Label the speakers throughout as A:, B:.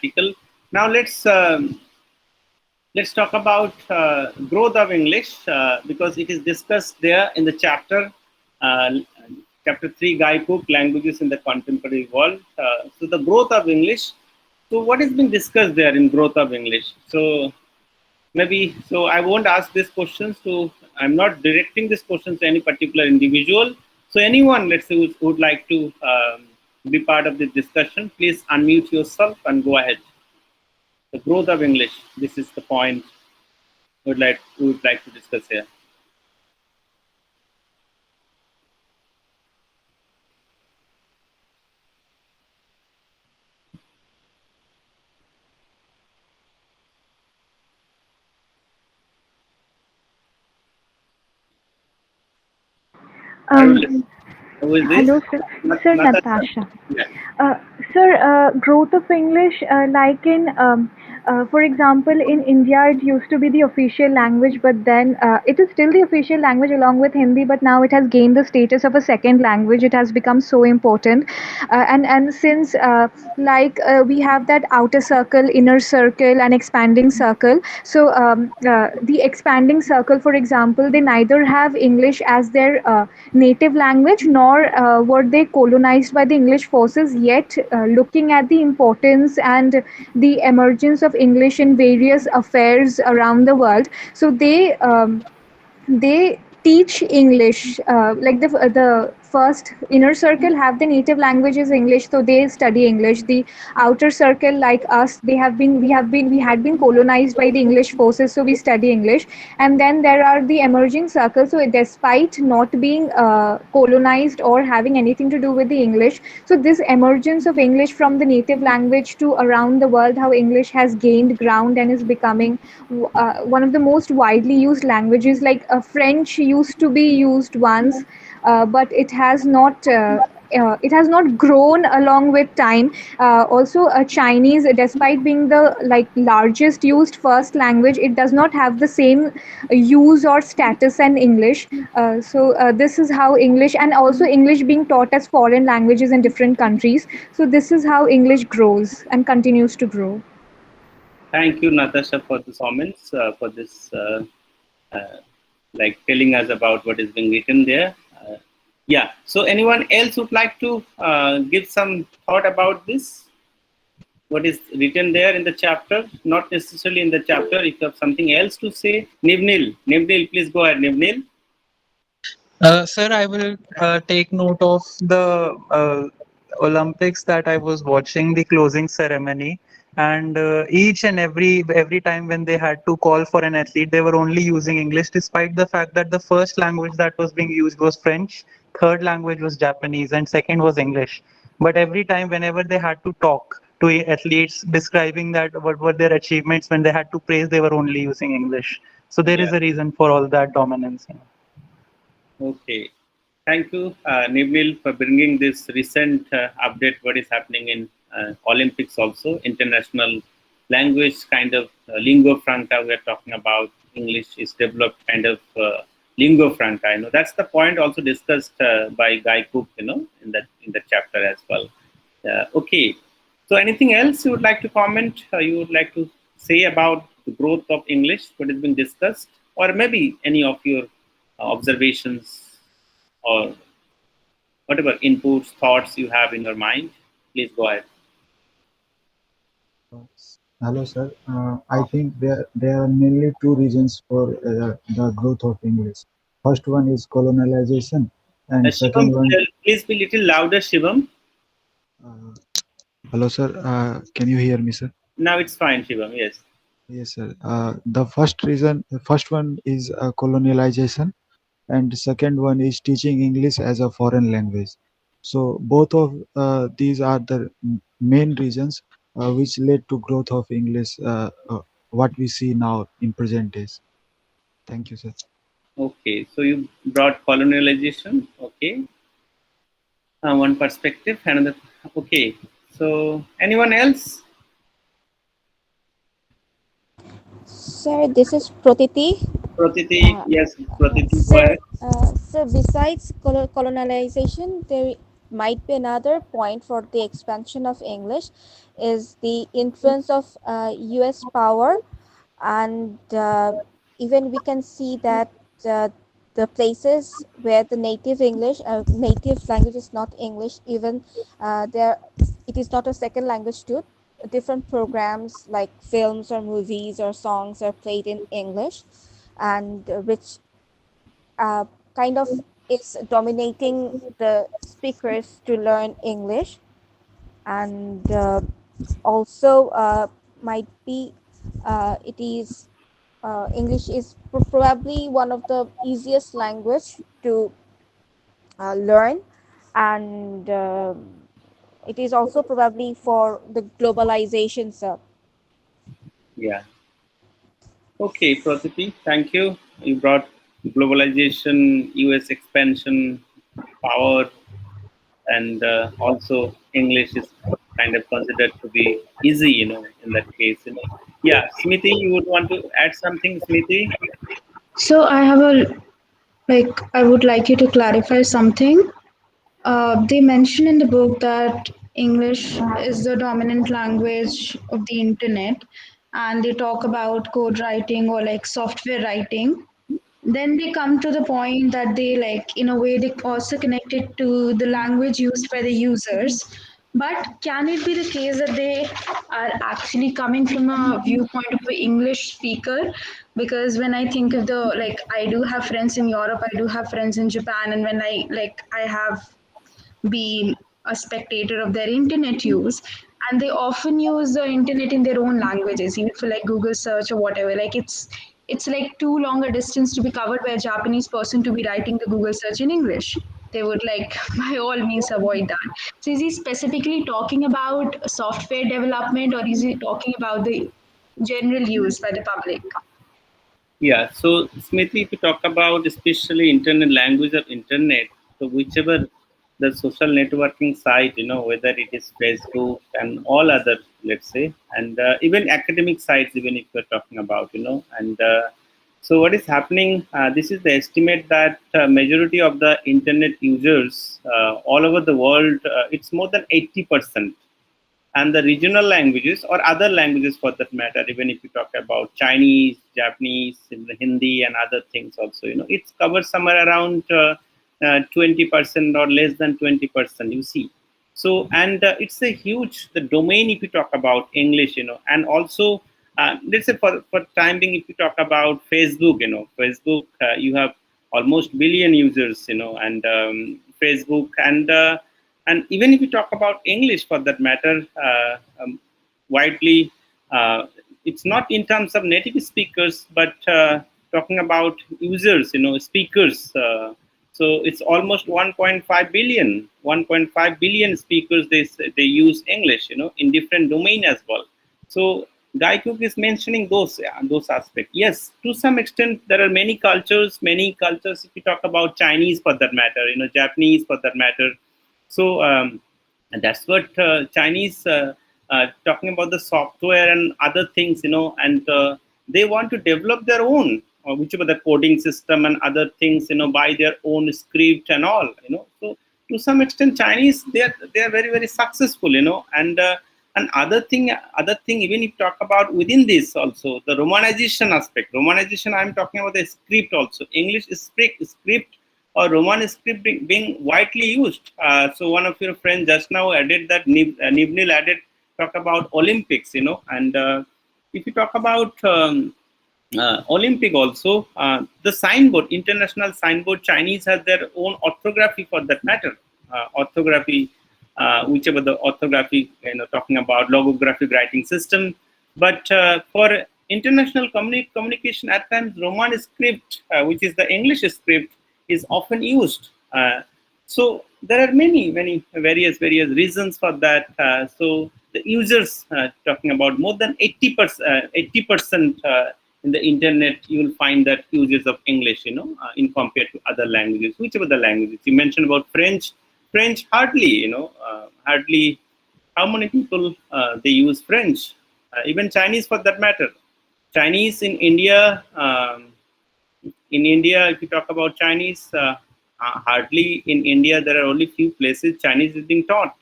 A: article. Now let's talk about growth of English because it is discussed there in the uh, chapter 3, Guy Cook, Languages in the Contemporary World. So the growth of English. So what is being discussed there in growth of English? So maybe, so I won't ask these questions to, I'm not directing this question to any particular individual. So anyone, let's say, who would like to be part of this discussion, please unmute yourself and go ahead. The growth of English. This is the point we would like to discuss here. I will
B: Um,
A: listen. Who is this?
B: Hello, sir. Sir
A: Natasha.
B: Natasha.
A: Yeah.
B: Sir, growth of English, for example, in India, it used to be the official language, but then it is still the official language along with Hindi, but now it has gained the status of a second language. It has become so important, and since we have that outer circle, inner circle, and expanding circle. So the expanding circle, for example, they neither have English as their native language, nor were they colonized by the English forces, yet looking at the importance and the emergence of English in various affairs around the world. So they teach English, like the first inner circle have the native language is English, so they study English. The outer circle, like us, we had been colonized by the English forces, so we study English. And then there are the emerging circles. So despite not being colonized or having anything to do with the English, so this emergence of English from the native language to around the world, how English has gained ground and is becoming one of the most widely used languages. Like French used to be used once, but it has not grown along with time. Also, Chinese, despite being the largest used first language, it does not have the same use or status in English. This is how English, and also English being taught as foreign languages in different countries. So this is how English grows and continues to grow.
A: Thank you, Natasha, for the comments, for this, uh, like telling us about what is being written there. Yeah. So, anyone else would like to give some thought about this? What is written there in the chapter? Not necessarily in the chapter. If you have something else to say, Nivnil, please go ahead, Nivnil.
C: Sir, I will take note of the Olympics that I was watching the closing ceremony, and each and every time when they had to call for an athlete, they were only using English, despite the fact that the first language that was being used was French, third language was Japanese, and second was English. But every time, whenever they had to talk to athletes, describing that what were their achievements, when they had to praise, they were only using English. So there is
A: Yeah.
C: a reason for all that dominance.
A: Okay. Thank you, Nivnil, for bringing this recent update. What is happening in Olympics also, international language kind of lingua franca. We are talking about English is developed kind of lingua franca. That's the point also discussed by Guy Cook. In that chapter as well. Okay. So anything else you would like to comment? You would like to say about the growth of English? What has been discussed, or maybe any of your observations or whatever inputs, thoughts you have in your mind? Please go ahead.
D: Hello, sir. I think there are mainly two reasons for the growth of English. First one is colonialization, and
A: Shivam,
D: second one.
A: please be little louder, Shivam.
D: Uh, Hello, sir. Can you hear me, sir?
A: Now it's fine, Shivam. Yes.
D: Yes, sir. The first one is colonialization, and the second one is teaching English as a foreign language. So both of these are the main reasons which led to growth of English. What we see now in present days. Thank you, sir.
A: Okay. So you brought colonialization. Okay. One perspective, another. Okay. So anyone else?
E: Sir, this is Protiti.
A: Pratiti,
E: Uh,
A: yes, Pratiti, go
E: sir,
A: ahead.
E: besides colonization, might be another point for the expansion of English is the influence of US power, and even we can see that the places where the native English, native language is not English, even there it is not a second language too. Different programs like films or movies or songs are played in English, and which uh, kind of is dominating the speakers to learn English, and also might be it is English is probably one of the easiest language to learn, and it is also probably for the globalization, sir.
A: Yeah. Okay, Prasiti, thank you. You brought globalization, US expansion, power, and also English is kind of considered to be easy, in that case. Yeah, Smriti, you would want to add something, Smriti?
F: So I would like you to clarify something. They mention in the book that English is the dominant language of the internet, and they talk about code writing or like software writing. Then they come to the point that they like, in a way, they also connect it to the language used by the users. But can it be the case that they are actually coming from a viewpoint of an English speaker? Because when I think of the like, I do have friends in Europe, I do have friends in Japan, and when I have been a spectator of their internet use, and they often use the internet in their own languages, even for like Google search or whatever. Like it's like too long a distance to be covered by a Japanese person to be writing the Google search in English. They would like by all means avoid that. So is he specifically talking about software development, or is he talking about the general use by the public?
A: Yeah, so Smriti, if you talk about especially internet language of internet, so whichever the social networking site, whether it is Facebook and all other, let's say, and even academic sites, even if we're talking about, and so what is happening, this is the estimate that majority of the internet users all over the world, it's more than 80%. And the regional languages or other languages for that matter, even if you talk about Chinese, Japanese, Hindi and other things also, it's covered somewhere around 20% or less than 20%, you see. So, and it's a huge, the domain if you talk about English, and also, let's say for time being, if you talk about Facebook, Facebook, you have almost billion users, and Facebook, and even if you talk about English for that matter, widely, it's not in terms of native speakers, but talking about users, speakers. So it's almost 1.5 billion, 1.5 billion speakers. They use English, in different domain as well. So Guy Cook is mentioning those aspects. Yes, to some extent, there are many cultures. Many cultures. If you talk about Chinese for that matter, Japanese for that matter. So and that's what Chinese talking about the software and other things, and they want to develop their own, whichever the coding system and other things, by their own script and all, So to some extent, Chinese they are very very successful, and other thing, even if you talk about within this also the romanization aspect. Romanization, I'm talking about the script also. English is script or Roman script being widely used. So one of your friends just now added that Nibnil added talk about Olympics, and if you talk about Olympic also, the signboard, international signboard, Chinese has their own orthography for that matter. Orthography, whichever the orthography, talking about logographic writing system. But for international communication, at times Roman script, which is the English script, is often used. So there are many various reasons for that. So the users, talking about more than 80% in the internet, you will find that users of English, in compared to other languages, whichever the languages. You mentioned about French hardly, hardly how many people they use French, even Chinese for that matter. Chinese in India, if you talk about Chinese, hardly in India, there are only few places Chinese is being taught.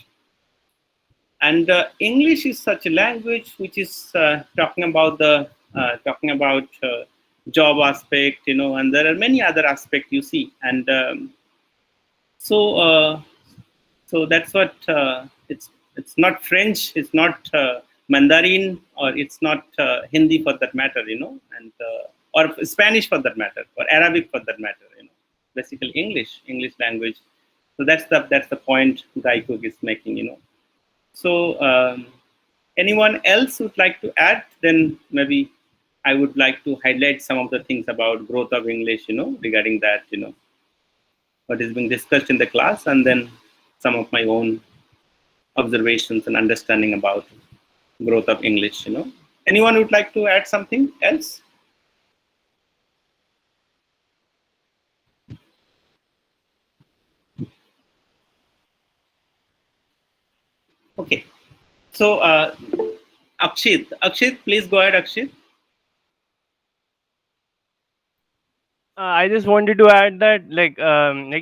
A: And English is such a language which is talking about the job aspect, and there are many other aspects you see. And so so that's what it's not French, it's not Mandarin, or it's not Hindi for that matter, and or Spanish for that matter, or Arabic for that matter, basically English language. So that's the point Guy Cook is making. So anyone else would like to add? Then maybe I would like to highlight some of the things about growth of English, regarding that, what is being discussed in the class, and then some of my own observations and understanding about growth of English. Anyone would like to add something else? Okay. So Akshit, please go ahead, Akshit.
G: I just wanted to add that, like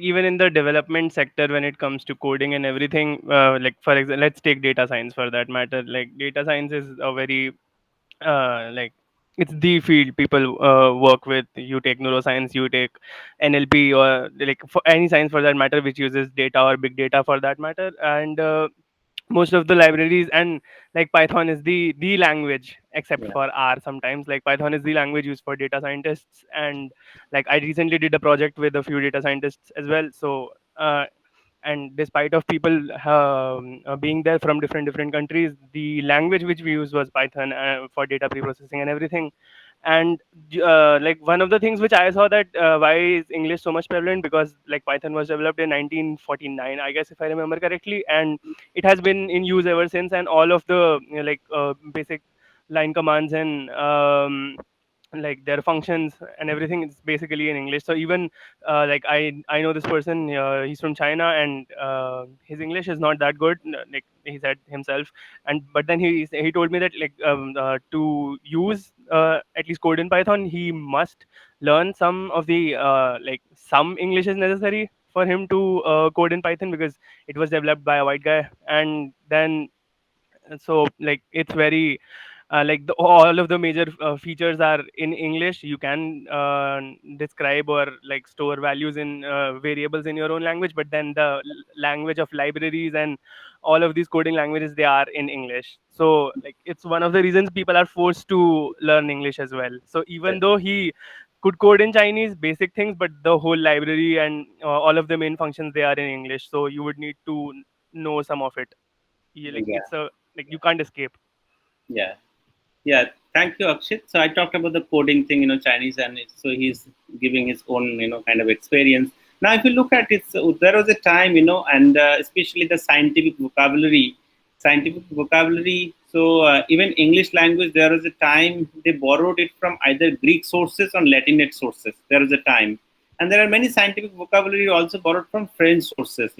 G: even in the development sector, when it comes to coding and everything, like for example, let's take data science for that matter. Like data science is a very like it's the field people work with. You take neuroscience, you take NLP, or like for any science for that matter, which uses data or big data for that matter, and most of the libraries, and like Python is the language, except
A: Yeah.
G: for R sometimes. Like Python is the language used for data scientists, and like I recently did a project with a few data scientists as well. So and despite of people being there from different countries, the language which we used was Python for data pre-processing and everything. And like one of the things which I saw, that why is English so much prevalent, because like Python was developed in 1949, I guess, if I remember correctly, and it has been in use ever since. And all of the basic line commands and like their functions and everything is basically in English. So even like I know this person, he's from China, and his English is not that good, like he said himself. And but then he told me that like to use at least code in Python, he must learn some of the like some English is necessary for him to code in Python, because it was developed by a white guy. And then so like it's very like all of the major features are in English. You can describe or like store values in variables in your own language, but then the language of libraries and all of these coding languages, they are in English. So like it's one of the reasons people are forced to learn English as well. So even though he could code in Chinese basic things, but the whole library and all of the main functions, they are in English, so you would need to know some of it. Like
A: Yeah.
G: it's a like you can't escape.
A: Yeah. Yeah, thank you, Akshit. So I talked about the coding thing, Chinese, and so he's giving his own, kind of experience. Now, if you look at it, so there was a time, and especially the scientific vocabulary. So even English language, there was a time they borrowed it from either Greek sources or Latinate sources. There was a time, and there are many scientific vocabulary also borrowed from French sources.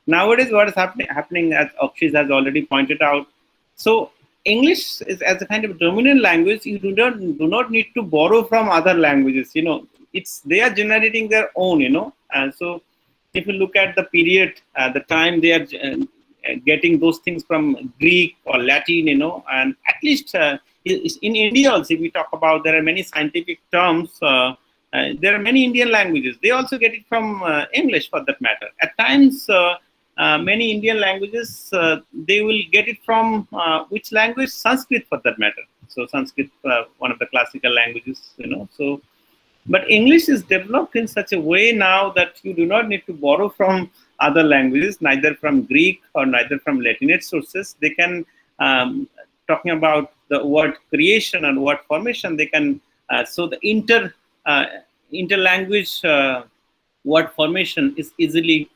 A: Nowadays, what is happening, as Akshit has already pointed out. So English is as a kind of dominant language. You do not need to borrow from other languages. They are generating their own. And so if you look at the period, the time they are getting those things from Greek or Latin, and at least in India also, if we talk about, there are many scientific terms. There are many Indian languages. They also get it from English, for that matter. At times. Many Indian languages, they will get it from which language? Sanskrit, for that matter. So Sanskrit, one of the classical languages, So, but English is developed in such a way now that you do not need to borrow from other languages, neither from Greek or neither from Latinate sources. They can, talking about the word creation and word formation, they can, so the interlanguage word formation is easily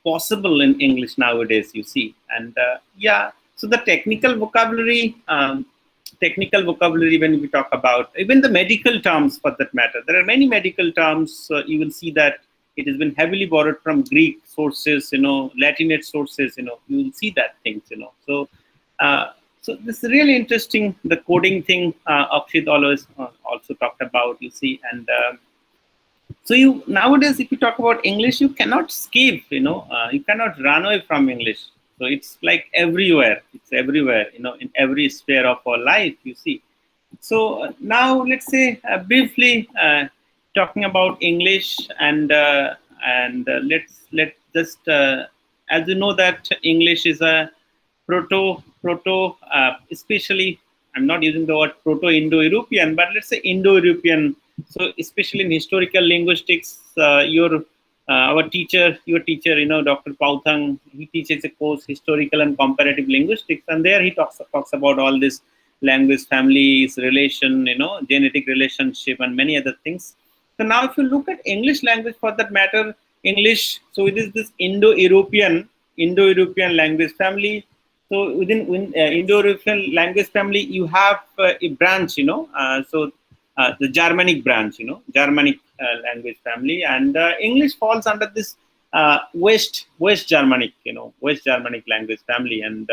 A: possible in English nowadays, you see. And so the technical vocabulary, when we talk about even the medical terms, for that matter, there are many medical terms. You will see that it has been heavily borrowed from Greek sources, Latinate sources. You will see that things, So, so this is really interesting. The coding thing, Akshit always also talked about, you see, and So you nowadays, if you talk about English, you cannot escape. You cannot run away from English. So it's like everywhere. It's everywhere. In every sphere of our life. You see. So now let's say briefly talking about English let's just as you know that English is a proto especially I'm not using the word Proto-Indo-European, but let's say Indo-European. So especially in historical linguistics, your teacher, Dr. Pauthang, he teaches a course, Historical and Comparative Linguistics, and there he talks about all this language families, relation, genetic relationship, and many other things. So now if you look at English language for that matter, English, so it is this Indo-European language family. So within Indo-European language family, you have a branch, the Germanic branch, Germanic language family, and English falls under this West Germanic, West Germanic language family, and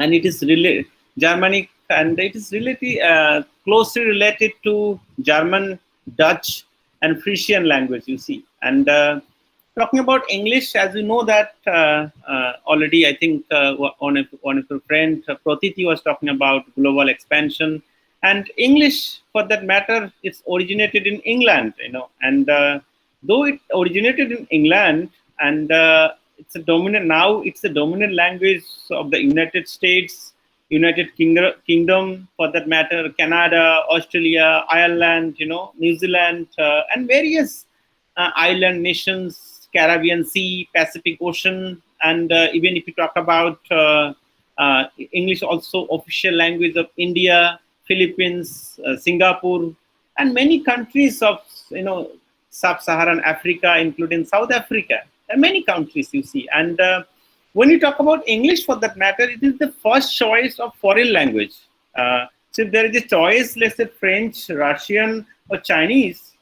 A: it is really Germanic, and it is really closely related to German, Dutch, and Frisian language. You see, and talking about English, as you know that already, I think one of your friends, Protiti, was talking about global expansion, and English, for that matter, it's originated in England, and though it originated in England, and it's a dominant language of the United States, United Kingdom, for that matter, Canada, Australia, Ireland, New Zealand, and various island nations, Caribbean Sea, Pacific Ocean, and even if you talk about English, also official language of India, Philippines, Singapore, and many countries of sub-Saharan Africa, including South Africa, and many countries you see. And when you talk about English, for that matter, it is the first choice of foreign language. So if there is a choice, let's say French, Russian, or Chinese,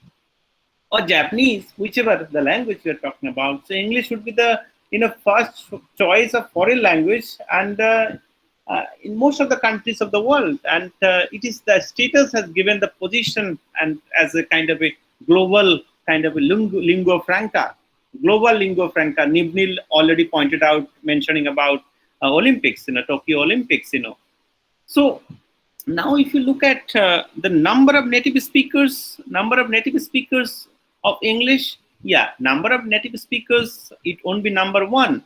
A: or Japanese, whichever the language we are talking about, so English would be the first choice of foreign language, and in most of the countries of the world, and it is the status has given the position and as a kind of a global kind of a lingua franca, global lingua franca. Nibnil already pointed out, mentioning about Olympics, Tokyo Olympics, So now, if you look at the number of native speakers of English, number of native speakers, it won't be number one.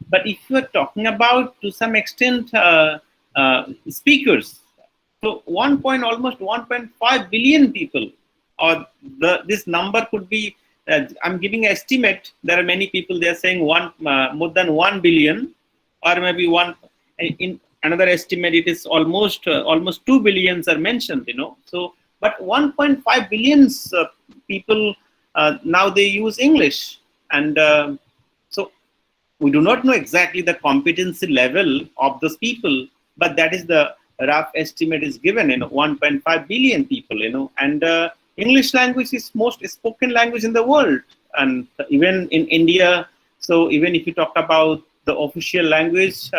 A: But if you are talking about, to some extent, speakers, so almost 1.5 billion people, or this number could be, I'm giving an estimate. There are many people, they are saying more than 1 billion, or maybe in another estimate, it is almost 2 billions are mentioned, So, but 1.5 billions people, now they use English. And so we do not know exactly the competency level of those people, but that is the rough estimate is given, 1.5 billion people, and English language is most spoken language in the world, and even in India. So even if you talk about the official language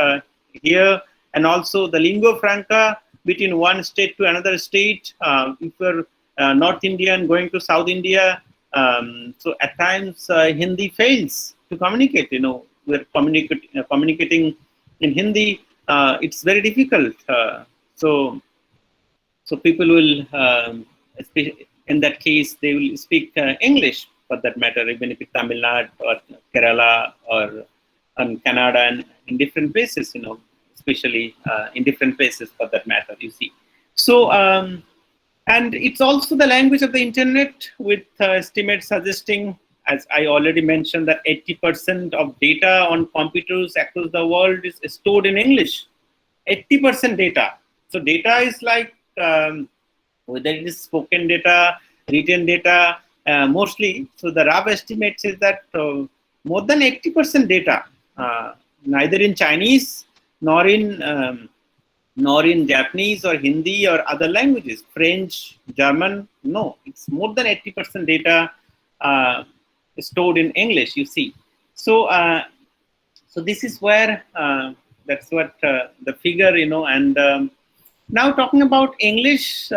A: here, and also the lingua franca between one state to another state, if you're North Indian going to South India, so at times Hindi fails to communicate, we're communicating in Hindi, it's very difficult. So people will, in that case, they will speak English, for that matter, even if it's Tamil Nadu or Kerala or Canada, and in different places, especially in different places, for that matter, you see. So, and it's also the language of the internet, with estimates suggesting, as I already mentioned, that 80% of data on computers across the world is stored in English. 80% data. So data is like, whether it is spoken data, written data, mostly. So the rough estimate says that more than 80% data, neither in Chinese nor in Japanese or Hindi or other languages, French, German, no, it's more than 80% data stored in English, you see. So, so this is where, that's what the figure, and now talking about English,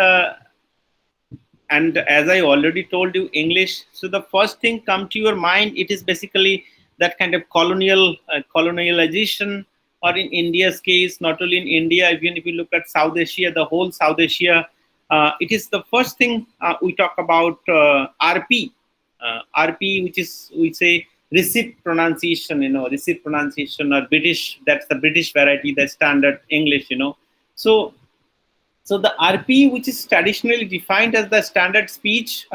A: and as I already told you, English. So the first thing come to your mind, it is basically that kind of colonialization, or in India's case, not only in India, even if you look at South Asia, the whole South Asia, it is the first thing we talk about RP, RP, which is, we say, receipt pronunciation, receipt pronunciation, or British, that's the British variety, the standard English, So the RP, which is traditionally defined as the standard speech,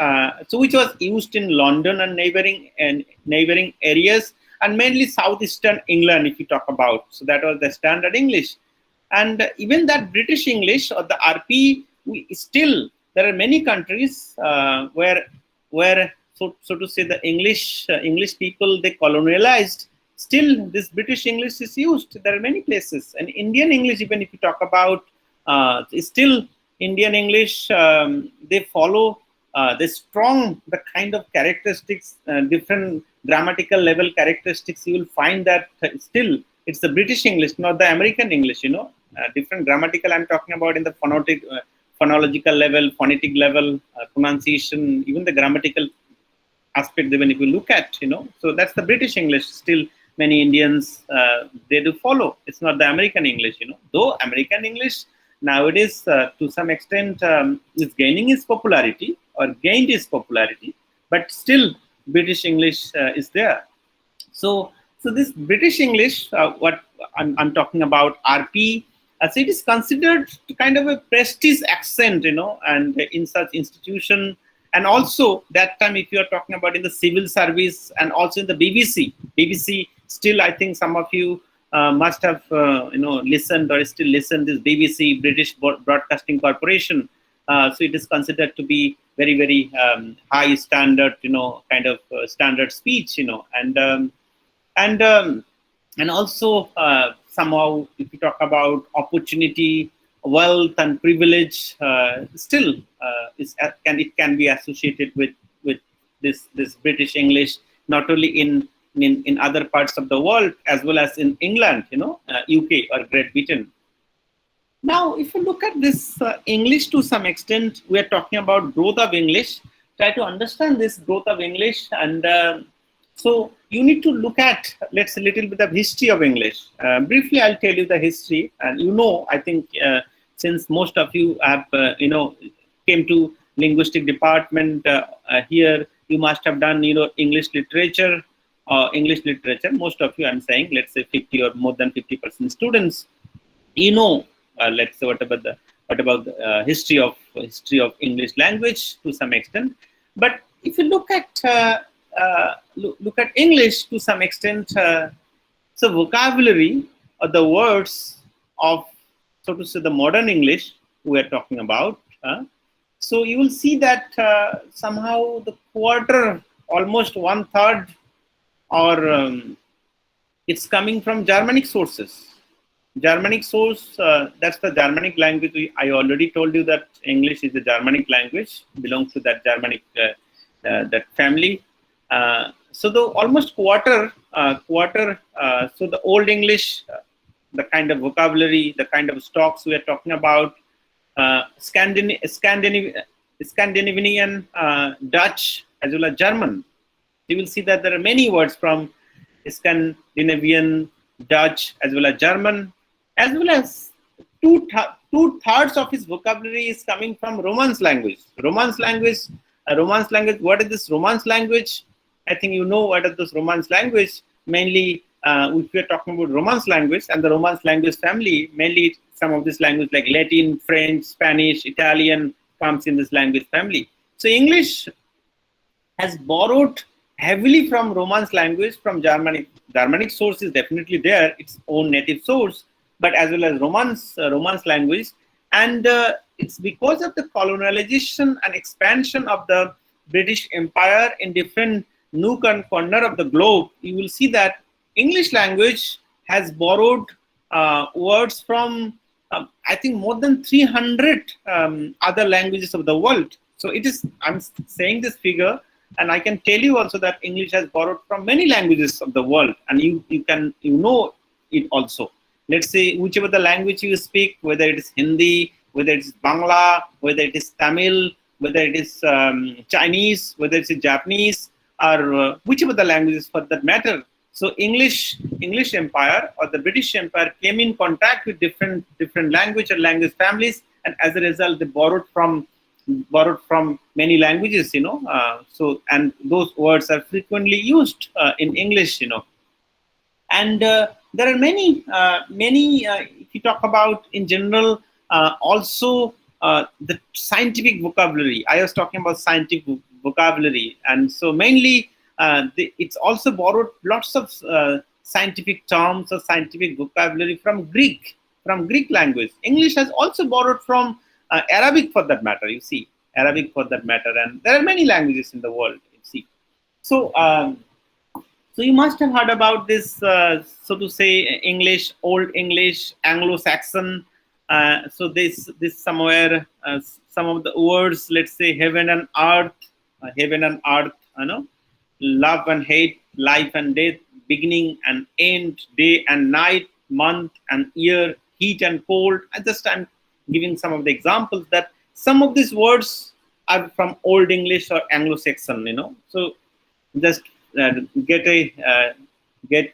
A: so which was used in London and neighboring areas, and mainly southeastern England, if you talk about. So that was the standard English, and even that British English or the RP, there are many countries where so to say, the English people, they colonialized. Still, this British English is used. There are many places, and Indian English, even if you talk about. Still, Indian English, they follow the kind of characteristics, different grammatical level characteristics. You will find that still it's the British English, not the American English. Different grammatical. I'm talking about in the phonological level, phonetic level, pronunciation, even the grammatical aspect. Even if you look at, so that's the British English. Still, many Indians they do follow. It's not the American English. Though American English nowadays, to some extent, is gaining its popularity or gained its popularity, but still British English is there. So this British English, what I'm talking about, RP, so it is considered kind of a prestige accent, and in such institution, and also that time, if you are talking about in the civil service, and also in the BBC, still I think some of you must have listened or still listen this BBC, British Broadcasting Corporation. So it is considered to be very, very high standard, kind of standard speech, and also somehow, if you talk about opportunity, wealth, and privilege, still it can be associated with this British English, not only in other parts of the world, as well as in England, UK or Great Britain. Now, if you look at this English, to some extent, we are talking about growth of English. Try to understand this growth of English, and so you need to look at, let's a little bit of history of English. Briefly, I'll tell you the history, and I think since most of you have came to linguistic department here, you must have done English literature. Most of you, I'm saying, let's say 50 or more than 50% students, let's say what about the history of English language to some extent. But if you look at English to some extent, so vocabulary or the words of, so to say, the modern English we are talking about. So you will see that somehow the quarter, almost 1/3, or it's coming from Germanic sources. Germanic source, that's the Germanic language. I already told you that English is a Germanic language, belongs to that Germanic that family. So the almost quarter. So the Old English, the kind of vocabulary, the kind of stocks we are talking about, Scandinavian, Dutch, as well as German. You will see that there are many words from Scandinavian, Dutch, as well as German, as well as two-thirds of his vocabulary is coming from Romance language. Romance language. What is this Romance language? I think you know what is this Romance language. Mainly, if we are talking about Romance language and the Romance language family, mainly some of this language like Latin, French, Spanish, Italian comes in this language family. So English has borrowed heavily from Romance language, from Germanic. Germanic source is definitely there, its own native source, but as well as Romance language. And it's because of the colonialization and expansion of the British Empire in different nook and corner of the globe, you will see that English language has borrowed words from, I think, more than 300 other languages of the world. So it is, I'm saying this figure, and I can tell you also that English has borrowed from many languages of the world, and you know it also. Let's say whichever the language you speak, whether it is Hindi, whether it is Bangla, whether it is Tamil, whether it is Chinese, whether it's Japanese, or whichever the languages for that matter. So English Empire or the British Empire came in contact with different language or language families, and as a result, they borrowed from many languages, so, and those words are frequently used in English, and there are many if you talk about in general, also the scientific vocabulary. I was talking about scientific vocabulary, and so mainly it's also borrowed lots of scientific terms or scientific vocabulary from Greek language. English has also borrowed from Arabic, for that matter, Arabic for that matter, and there are many languages in the world, So, so you must have heard about this, so to say, English, Old English, Anglo-Saxon. So this somewhere, some of the words, let's say heaven and earth, love and hate, life and death, beginning and end, day and night, month and year, heat and cold. I'm giving some of the examples that some of these words are from Old English or Anglo-Saxon, So just get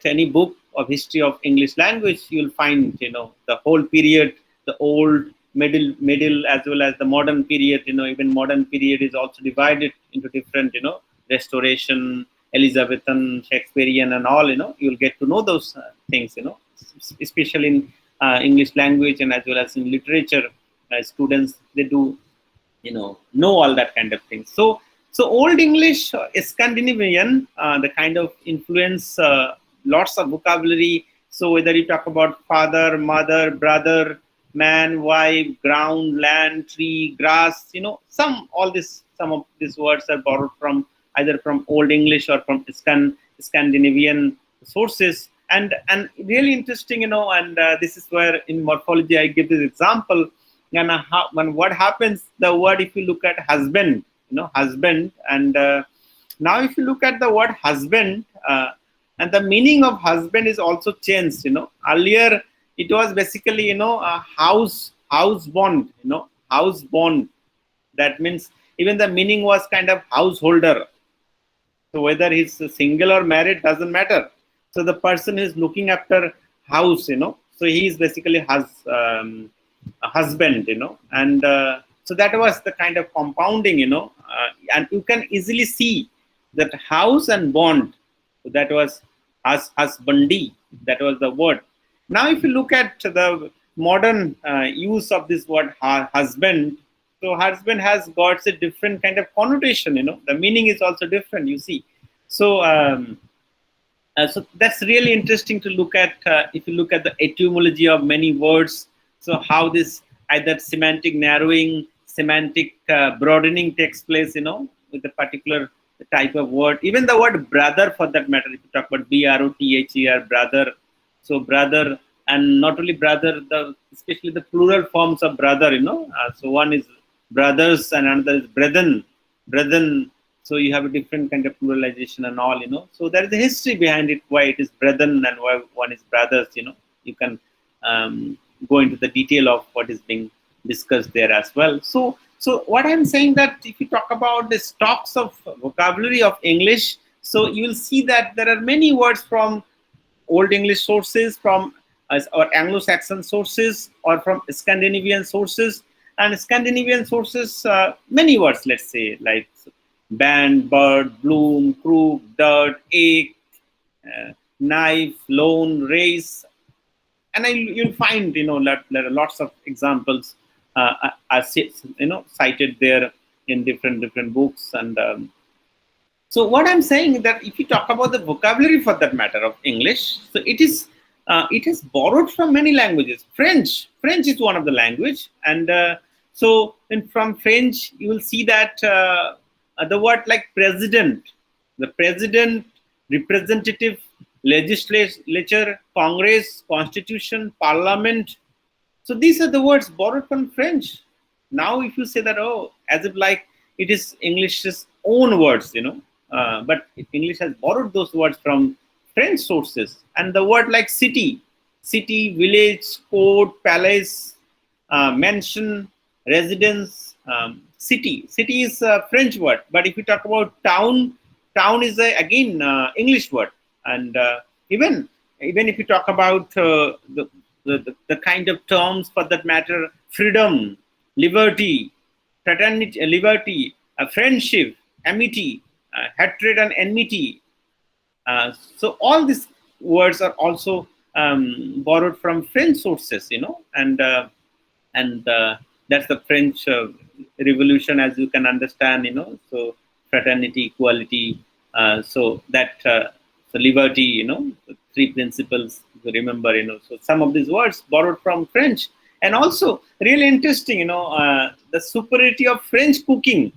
A: any book of history of English language, you'll find, the whole period, the old, middle, as well as the modern period. Even modern period is also divided into different, Restoration, Elizabethan, Shakespearean, and all. You'll get to know those things. Especially in English language and as well as in literature, students, they do, know all that kind of thing. So Old English, Scandinavian, the kind of influence, lots of vocabulary. So whether you talk about father, mother, brother, man, wife, ground, land, tree, grass, some of these words are borrowed from either from Old English or from Scandinavian sources. And really interesting, and this is where in morphology I give this example. And when what happens, the word, if you look at husband, husband, and now if you look at the word husband, and the meaning of husband is also changed. Earlier it was basically, a house bond, house bond. That means even the meaning was kind of householder. So whether he's single or married doesn't matter. So the person is looking after house, so he is basically a husband, and so that was the kind of compounding, and you can easily see that house and bond, so that was husbandy, that was the word. Now if you look at the modern use of this word husband, so husband has got a different kind of connotation, the meaning is also different, So so that's really interesting to look at, if you look at the etymology of many words, so how this either semantic narrowing, semantic broadening takes place, with a particular type of word. Even the word brother, for that matter, if you talk about BROTHER, brother, so brother, and not only brother, especially the plural forms of brother, so one is brothers and another is brethren. So you have a different kind of pluralization and all, So there is a history behind it, why it is brethren and why one is brothers, You can go into the detail of what is being discussed there as well. So what I'm saying, that if you talk about the stocks of vocabulary of English, so you will see that there are many words from Old English sources, from or Anglo-Saxon sources, or from Scandinavian sources. And Scandinavian sources, many words, let's say, like band, bird, bloom, crook, dirt, ache, knife, loan, race. And you'll find, there are lots of examples are cited there in different books. And so what I'm saying is that if you talk about the vocabulary, for that matter, of English, so it is borrowed from many languages. French is one of the language, and so from French you will see that the word like president, representative, legislature, Congress, constitution, parliament. So these are the words borrowed from French. Now if you say that, as if like it is English's own words, but English has borrowed those words from French sources. And the word like city, village, court, palace, mansion, residence, City. City is a French word, but if you talk about town, town is again English word. And even if you talk about the kind of terms for that matter, freedom, liberty, fraternity, liberty, friendship, amity, hatred and enmity. So all these words are also borrowed from French sources, and that's the French Revolution, as you can understand, So fraternity, equality, so that so liberty, the three principles to remember, So some of these words borrowed from French, and also really interesting, the superiority of French cooking.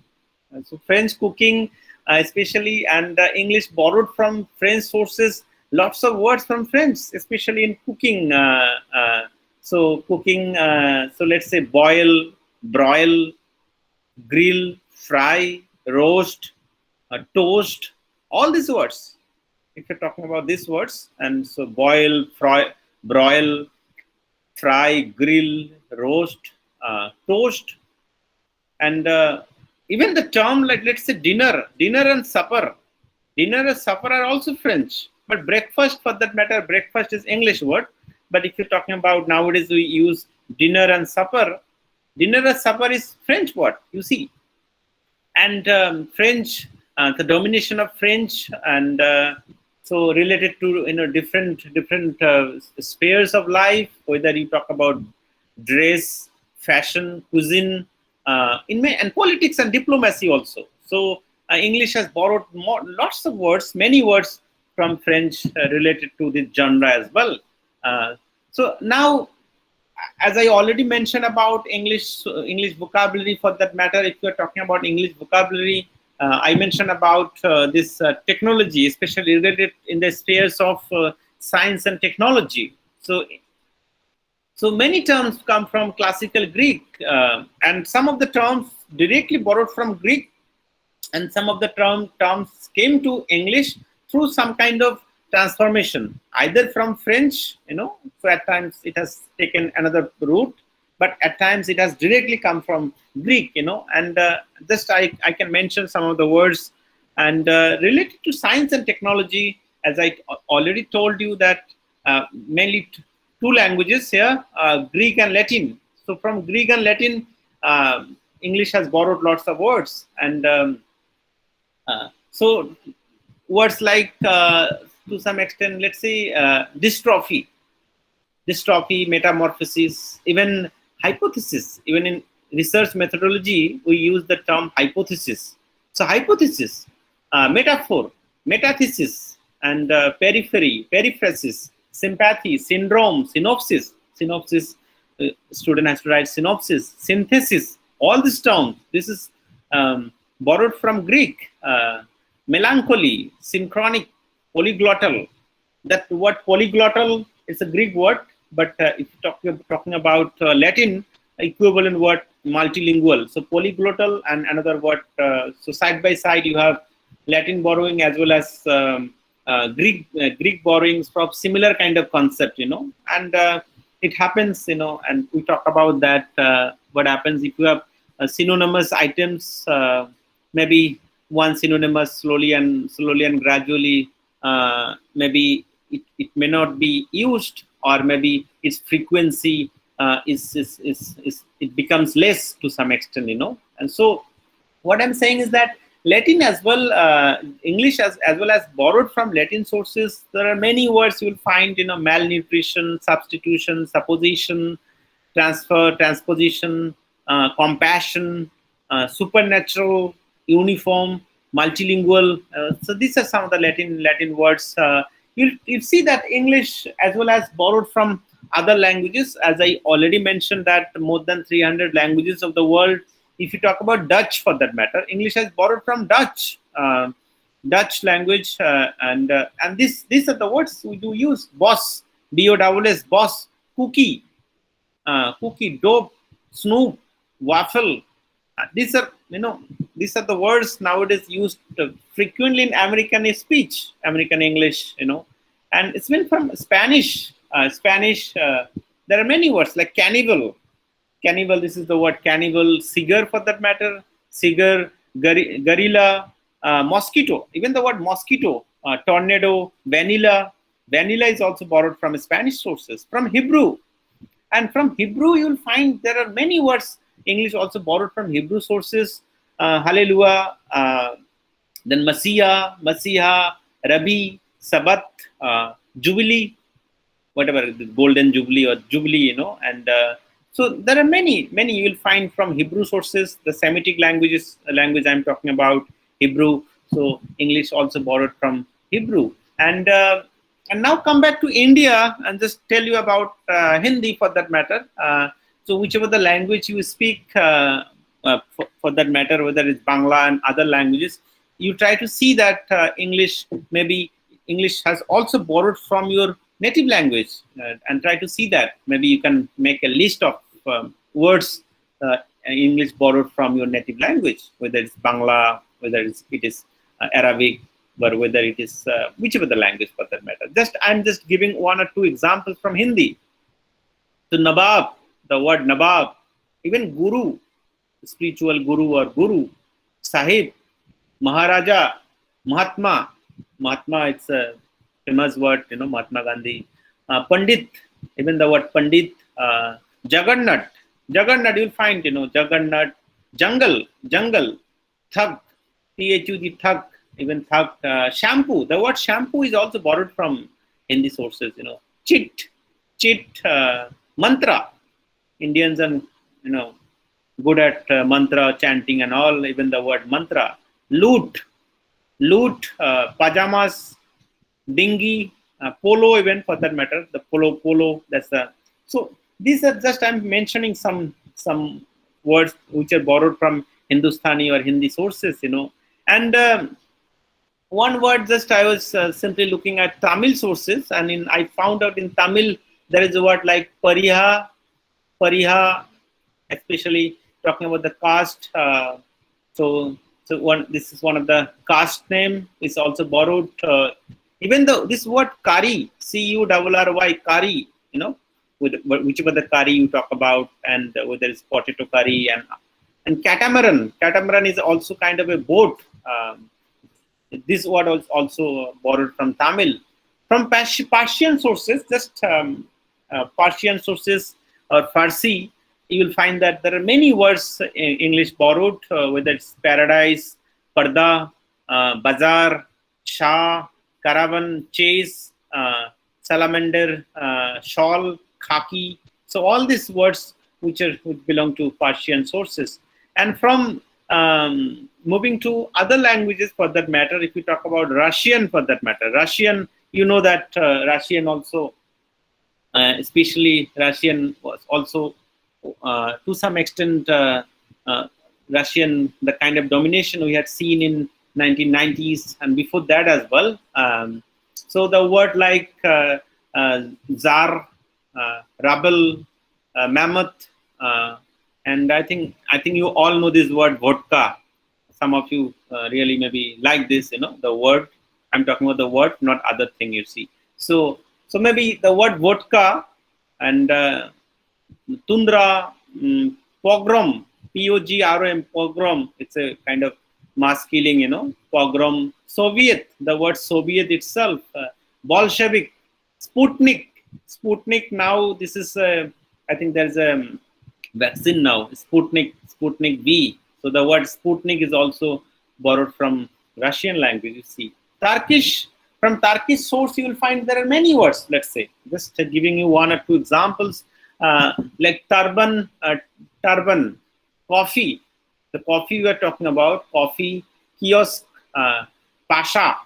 A: So French cooking, especially, and English borrowed from French sources. Lots of words from French, especially in cooking. So cooking, so let's say boil, broil, grill, fry, roast, toast, all these words. If you're talking about these words, and so boil, fry, broil, fry, grill, roast, toast, and even the term like, let's say, dinner and supper. Dinner and supper are also French, but breakfast, for that matter, breakfast is English word. But if you're talking about nowadays, we use dinner and supper. Dinner and supper is French word, you see. And French, the domination of French, and so related to different spheres of life, whether you talk about dress, fashion, cuisine, and politics and diplomacy also. So English has borrowed lots of words, many words from French related to this genre as well. So now, as I already mentioned about English vocabulary, for that matter, if you're talking about English vocabulary, I mentioned about this technology, especially related in the spheres of science and technology. So many terms come from classical Greek, and some of the terms directly borrowed from Greek, and some of the terms came to English through some kind of transformation, either from French, so at times it has taken another route, but at times it has directly come from Greek, and just I can mention some of the words, and related to science and technology, as I already told you that mainly two languages here, Greek and Latin. So from Greek and Latin, English has borrowed lots of words, and so words like, to some extent, let's say, dystrophy, metamorphosis, even hypothesis. Even in research methodology, we use the term hypothesis. So hypothesis, metaphor, metathesis, and periphery, periphrasis, sympathy, syndrome, synopsis. Student has to write synopsis, synthesis. All these terms, this is borrowed from Greek. Melancholy, synchronic, polyglottal. That word polyglottal is a Greek word, but if you're talking about Latin, equivalent word multilingual. So polyglottal and another word. So side by side, you have Latin borrowing as well as Greek borrowings from similar kind of concept, and it happens, and we talk about that. What happens if you have synonymous items? Maybe one synonymous slowly and gradually, maybe it may not be used, or maybe its frequency it becomes less to some extent, And so what I'm saying is that Latin as well, English as well as borrowed from Latin sources. There are many words you will find, malnutrition, substitution, supposition, transfer, transposition, compassion, supernatural, uniform, multilingual. So these are some of the Latin words. You see that English as well as borrowed from other languages, as I already mentioned that more than 300 languages of the world. If you talk about Dutch, for that matter, English has borrowed from Dutch language, and these are the words we do use: boss, B-O-S-S, boss, cookie, dope, snoop, waffle. These are the words nowadays used frequently in American speech, American English, and it's been from Spanish. There are many words like cannibal, Cannibal, this is the word cannibal. Cigar for that matter. Cigar, gorilla, mosquito. Even the word mosquito, tornado, vanilla. Vanilla is also borrowed from Spanish sources, from Hebrew. And from Hebrew, you'll find there are many words. English also borrowed from Hebrew sources. Hallelujah, then Messiah, Rabbi, Sabbath, Jubilee, whatever, the golden Jubilee or Jubilee, and so there are many you will find from Hebrew sources. The Semitic language I'm talking about, Hebrew. So English also borrowed from Hebrew. And now come back to India and just tell you about Hindi for that matter. So whichever the language you speak, for that matter, whether it's Bangla and other languages, you try to see that English has also borrowed from your native language, and try to see that. Maybe you can make a list of words English borrowed from your native language, whether it's Bangla, whether it is Arabic, or whether it is whichever the language for that matter. I'm just giving one or two examples from Hindi. So Nawab, the word Nawab, even Guru, spiritual Guru or Guru, Sahib, Maharaja, Mahatma, it's a famous word, Mahatma Gandhi. Pandit, even the word Pandit, Jagannath, you'll find, Jagannath, jungle, thug, Thug, thug, even thug, shampoo. The word shampoo is also borrowed from Hindi sources, chit, mantra. Indians are, good at mantra chanting and all, even the word mantra. Loot, pajamas, dinghy, polo, even for that matter, the polo, that's the. So these are just, I'm mentioning some words which are borrowed from Hindustani or Hindi sources, and one word, just I was simply looking at Tamil sources, and I found out in Tamil there is a word like pariha, especially talking about the caste. So this is one of the caste name is also borrowed. Even though this word kari, C-U-R-R-Y, kari, with whichever the curry you talk about, and whether it's potato curry and catamaran. Catamaran is also kind of a boat. This word was also borrowed from Tamil. From Persian sources, just Persian sources or Farsi, you will find that there are many words in English borrowed, whether it's paradise, parda, bazaar, shah, caravan, chase, salamander, shawl, khaki. So all these words which belong to Persian sources. And from moving to other languages for that matter, if you talk about Russian for that matter, Russian, that Russian also, especially Russian was also to some extent Russian, the kind of domination we had seen in 1990s and before that as well. So the word like Tsar, Rebel, Mammoth, and I think you all know this word vodka. Some of you really maybe like this, the word. I'm talking about the word, not other thing, you see. So maybe the word vodka and tundra, pogrom, P-O-G-R-O-M, pogrom. It's a kind of mass killing, pogrom. Soviet, the word Soviet itself. Bolshevik, Sputnik. Now this is, I think there's a vaccine now, Sputnik V. So the word Sputnik is also borrowed from Russian language, you see. Turkish, from Turkish source, you will find there are many words, let's say. Just giving you one or two examples, like turban, coffee. The coffee we are talking about, coffee, kiosk, pasha,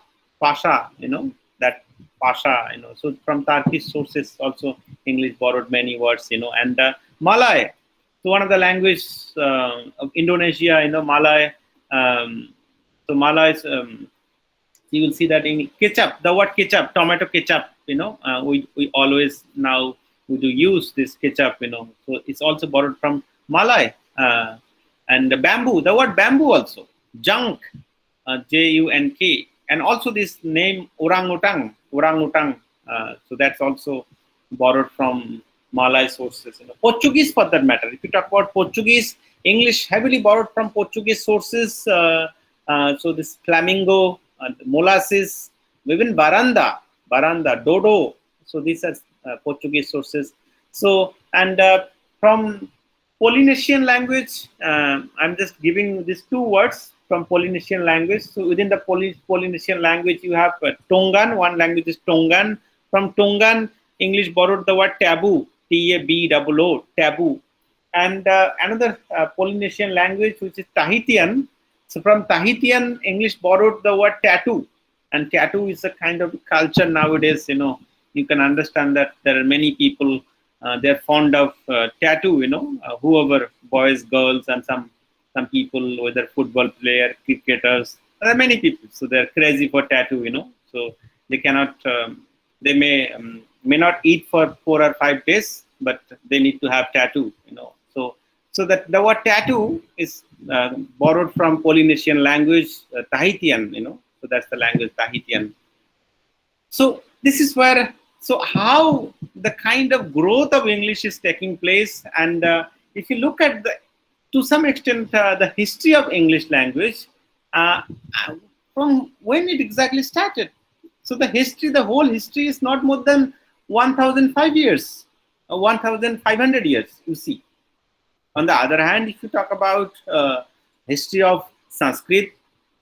A: that pasha, So from Turkish sources also English borrowed many words, and Malay. So one of the languages of Indonesia, Malay. So Malay is, you will see that in ketchup, the word ketchup, tomato ketchup, we always now we do use this ketchup, So it's also borrowed from Malay. And bamboo, the word bamboo also, junk, J-U-N-K, and also this name orangutan. So that's also borrowed from Malay sources. Portuguese, for that matter. If you talk about Portuguese, English heavily borrowed from Portuguese sources. So this flamingo, molasses, even baranda, dodo. So these are Portuguese sources. So, and from Polynesian language, I'm just giving these two words from Polynesian language. So within the Polynesian language, you have Tongan. One language is Tongan. From Tongan, English borrowed the word taboo, T-A-B-O-O, taboo. And another Polynesian language, which is Tahitian. So from Tahitian, English borrowed the word tattoo. And tattoo is a kind of culture nowadays, you can understand that there are many people, they're fond of tattoo, whoever, boys, girls, and some people, whether football player, cricketers, there are many people. So they're crazy for tattoo, So they cannot, they may not eat for 4 or 5 days, but they need to have tattoo, So that the word tattoo is borrowed from Polynesian language, Tahitian, So that's the language Tahitian. So this is where, so how the kind of growth of English is taking place. And if you look at to some extent, the history of English language, from when it exactly started. So the whole history is not more than 1,005 years, 1,500 years, you see. On the other hand, if you talk about history of Sanskrit,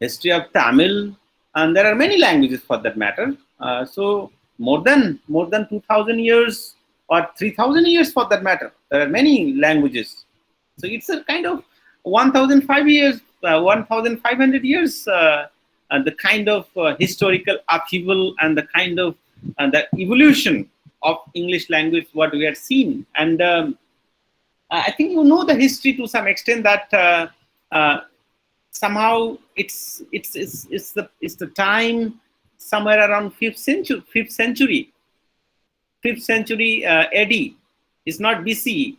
A: history of Tamil, and there are many languages for that matter. So more than 2,000 years or 3,000 years for that matter. There are many languages. So it's a kind of 1,500 years, the kind of historical upheaval and the kind of the evolution of English language what we had seen. And I think the history to some extent that somehow it's the time somewhere around 5th century AD. It's not BCE.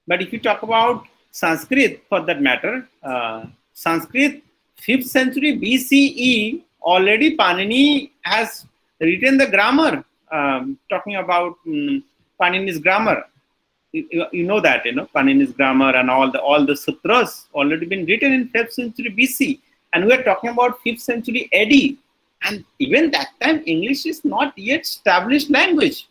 A: But if you talk about Sanskrit for that matter, Sanskrit 5th century BCE, already Panini has written the grammar, talking about Panini's grammar. You know that, Panini's grammar and all the sutras already been written in 5th century BC. And we are talking about 5th century AD. And even that time, English is not yet established language.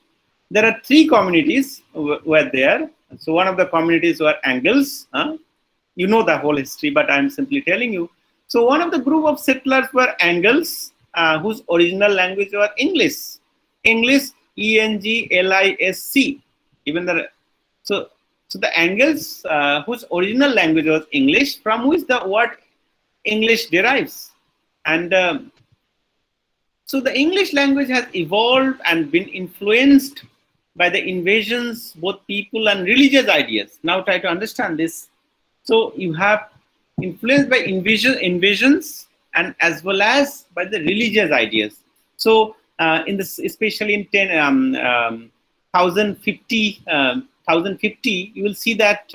A: There are 3 communities were there. So one of the communities were Angles. You know the whole history, but I'm simply telling you. So one of the group of settlers were Angles, whose original language was English. English, E-N-G-L-I-S-C. So the Angles, whose original language was English, from which the word English derives. And so the English language has evolved and been influenced by the invasions, both people and religious ideas. Now try to understand this. So you have influenced by invasions and as well as by the religious ideas. So especially in 1050, you will see that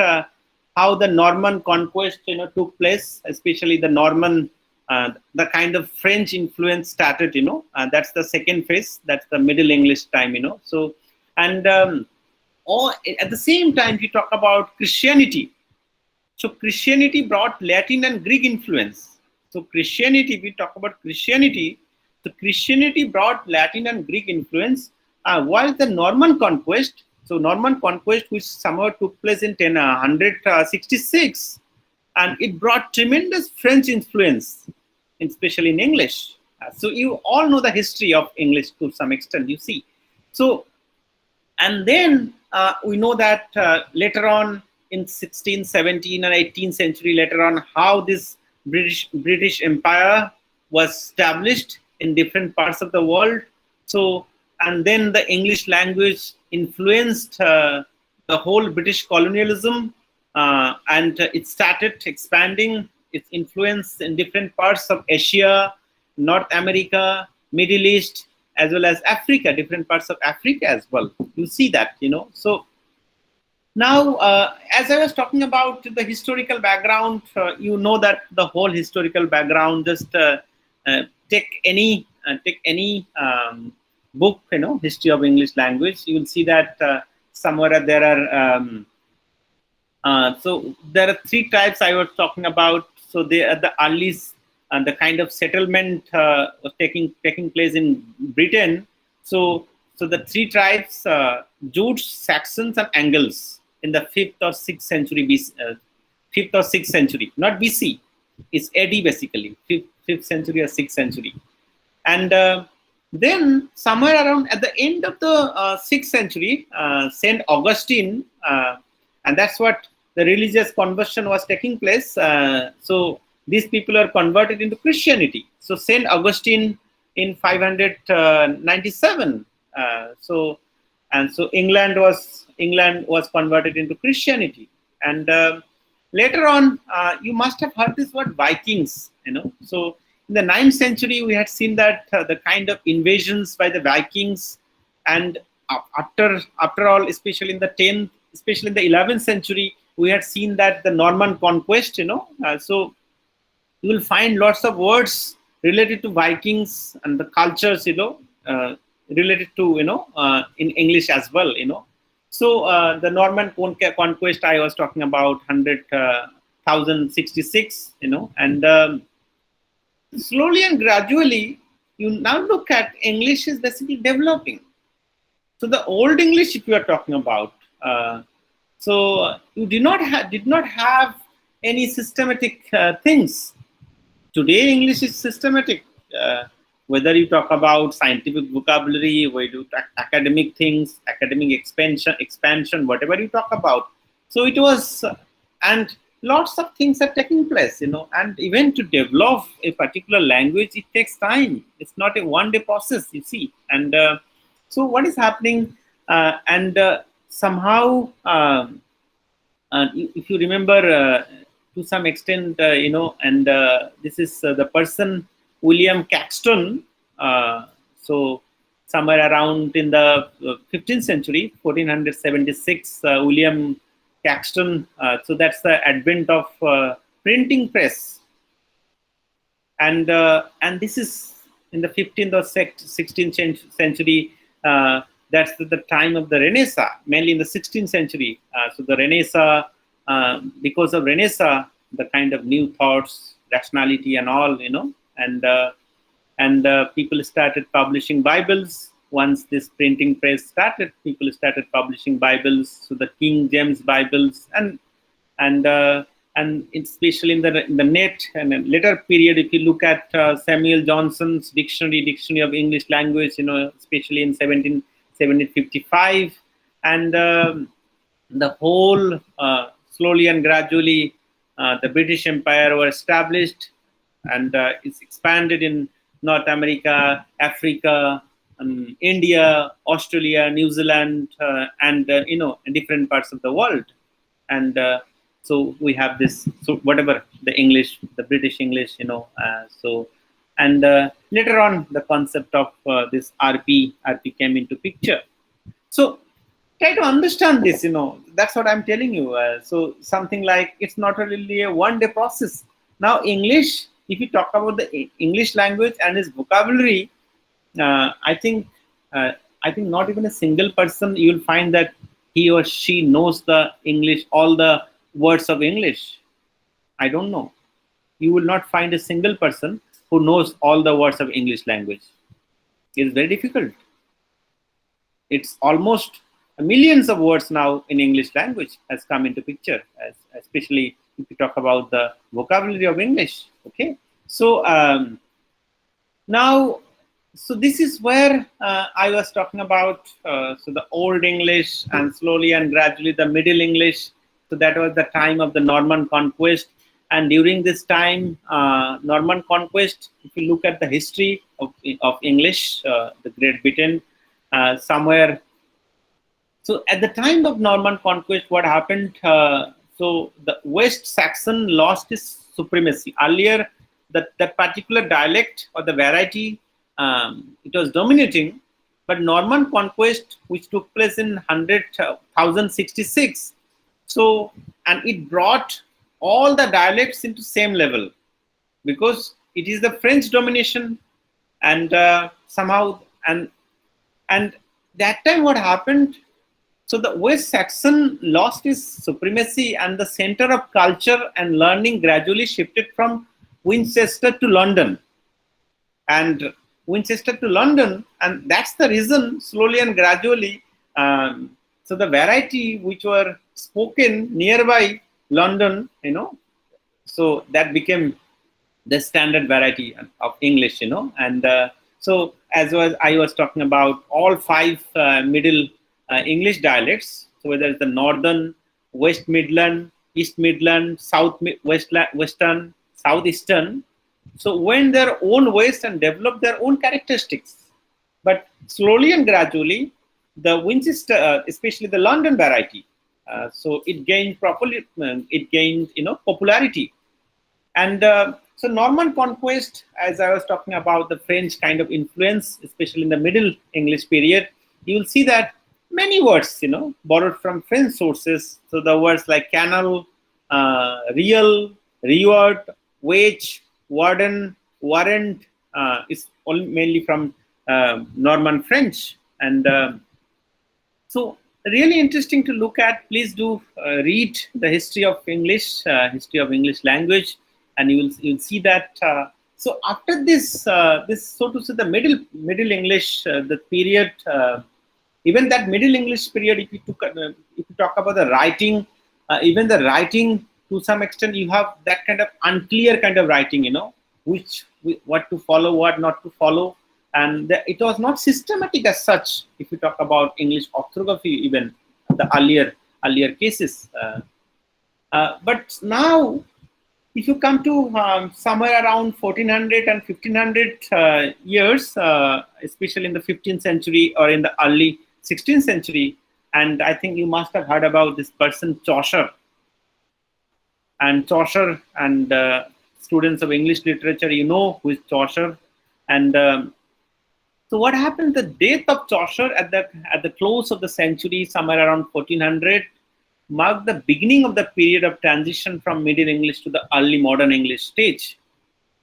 A: how the Norman conquest took place, especially the Norman, the kind of French influence started. That's the second phase. That's the Middle English time. So and at the same time, you talk about Christianity. So Christianity brought Latin and Greek influence. So Christianity, we talk about Christianity. So Christianity brought Latin and Greek influence, while the Norman conquest. So Norman conquest, which somehow took place in 1066, and it brought tremendous French influence, especially in English. So you all know the history of English to some extent, you see. So, and then we know that later on in 16th, 17th and 18th century, later on, how this British Empire was established in different parts of the world. So, and then the English language influenced the whole British colonialism, and it started expanding its influence in different parts of Asia, North America, Middle East, as well as Africa, different parts of Africa as well. You see that, So now, as I was talking about the historical background, you know that the whole historical background, just take any book, history of English language, you will see that somewhere there are so there are three types I was talking about. So they are the earliest and the kind of settlement was taking place in Britain. So the three tribes, Jutes, Saxons, and Angles, in the 5th or 6th century BC, 5th or 6th century, not BC. It's AD basically, 5th century or 6th century, and then somewhere around at the end of the 6th century, Saint Augustine, and that's what the religious conversion was taking place. So these people are converted into Christianity. So Saint Augustine in 597. So England was converted into Christianity, and later on, you must have heard this word Vikings. So in the 9th century, we had seen that the kind of invasions by the Vikings, and after all, especially in the 10th, especially in the 11th century, we had seen that the Norman conquest. So you will find lots of words related to Vikings and the cultures, related to in English as well. So the Norman conquest I was talking about, 1066. And slowly and gradually, you now look at English is basically developing. So the Old English, if you are talking about, so you did not have any systematic things. Today, English is systematic. Whether you talk about scientific vocabulary, whether you talk academic things, academic expansion, whatever you talk about. So it was, and lots of things are taking place, and even to develop a particular language, it takes time. It's not a one-day process, you see. And so what is happening, somehow, if you remember, to some extent, and this is the person, William Caxton. So somewhere around in the 15th century, 1476, William Caxton. So that's the advent of printing press, and this is in the 15th or 16th century. That's the time of the Renaissance, mainly in the 16th century. So the Renaissance, because of Renaissance, the kind of new thoughts, rationality, and all, and people started publishing Bibles. Once this printing press started, people started publishing Bibles. So the King James Bibles, and especially in the net and a later period, if you look at Samuel Johnson's dictionary of English language, especially in 1755, and the whole slowly and gradually the British Empire were established, and it's expanded in North America, Africa, India, Australia, New Zealand, and in different parts of the world. And so we have this. So whatever the English, the British English, and later on the concept of this RP came into picture. So try to understand this. That's what I'm telling you. So something like, it's not really a one-day process. Now English, if you talk about the English language and its vocabulary, I think not even a single person you will find that he or she knows the English, all the words of English. I don't know. You will not find a single person who knows all the words of English language. It's very difficult. It's almost millions of words now in English language has come into picture, especially if you talk about the vocabulary of English. Okay, so now, so this is where I was talking about. So the Old English, and slowly and gradually the Middle English. So that was the time of the Norman conquest, and during this time, Norman conquest, if you look at the history of English, the Great Britain, somewhere. So at the time of Norman conquest, what happened? So the West Saxon lost its supremacy. Earlier, that particular dialect or the variety, it was dominating, but Norman conquest, which took place in 1066, so, and it brought all the dialects into same level, because it is the French domination, and somehow, and that time what happened? So the West Saxon lost its supremacy and the center of culture and learning gradually shifted from Winchester to London. And Winchester to London, and that's the reason slowly and gradually, so the variety which were spoken nearby London, so that became the standard variety of English, and so as I was talking about all five middle English dialects, so whether it's the Northern, West Midland, East Midland, Western, Southeastern, so went their own ways and developed their own characteristics. But slowly and gradually, the Winchester, especially the London variety, so it gained popularity. And so Norman conquest, as I was talking about the French kind of influence, especially in the Middle English period, you will see that many words, borrowed from French sources. So the words like canal, real, reward, wage, warden, warrant is all mainly from Norman French. And so really interesting to look at. Please do read the history of English language, and you'll see that. So after this, so to say, the Middle English, the period, even that Middle English period, if you talk about the writing, even the writing to some extent, you have that kind of unclear kind of writing, what to follow, what not to follow, and it was not systematic as such. If you talk about English orthography, even the earlier cases, but now, if you come to somewhere around 1400 and 1500 years, especially in the 15th century or in the early 16th century, and I think you must have heard about this person Chaucer. And Chaucer, and students of English literature, who is Chaucer. And so what happened? The death of Chaucer at the close of the century, somewhere around 1400, marked the beginning of the period of transition from Middle English to the early modern English stage.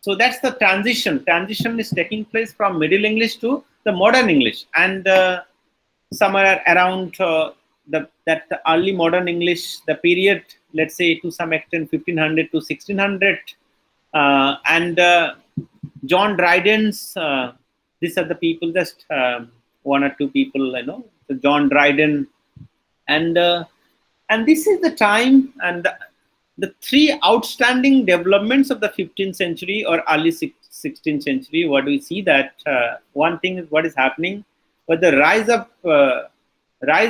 A: So that's the transition. Transition is taking place from Middle English to the modern English, and somewhere around the early modern English, the period, let's say to some extent 1500 to 1600, and John Dryden's. These are the people, just one or two people, so John Dryden, and this is the time, and the three outstanding developments of the 15th century or early 16th century. What do we see? That one thing is what is happening, but the rise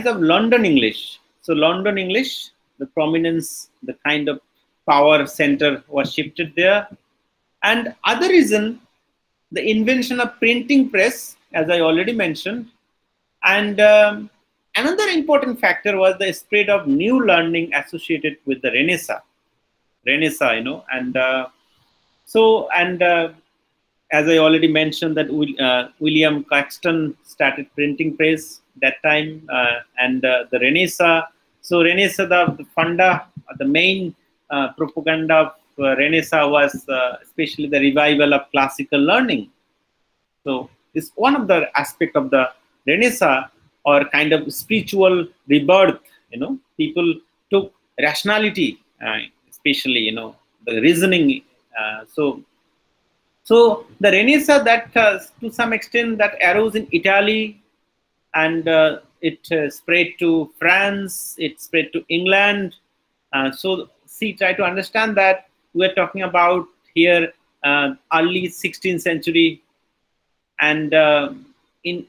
A: of London English. So London English, the prominence, the kind of power center was shifted there, and other reason, the invention of printing press, as I already mentioned, and another important factor was the spread of new learning associated with the Renaissance, and as I already mentioned, that William Caxton started printing press that time, and the Renaissance. So Renaissance, the funda, the main propaganda of Renaissance was especially the revival of classical learning. So it's one of the aspects of the Renaissance, or kind of spiritual rebirth. People took rationality, especially the reasoning. So the Renaissance, that to some extent that arose in Italy, and it spread to France, it spread to England. So try to understand that we're talking about here early 16th century, and in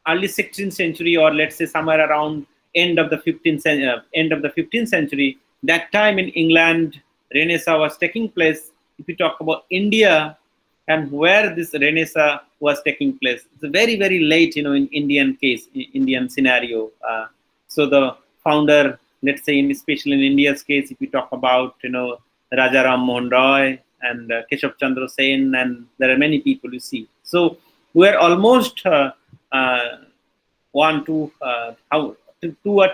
A: early 16th century, or let's say somewhere around end of the 15th century, that time in England, Renaissance was taking place. If you talk about India and where this Renaissance was taking place, it's very, very late, in Indian case, Indian scenario. So the founder, let's say, especially in India's case, if you talk about, Raja Ram Mohan Roy and Keshav Chandra Sen, and there are many people you see. So we're almost 200 or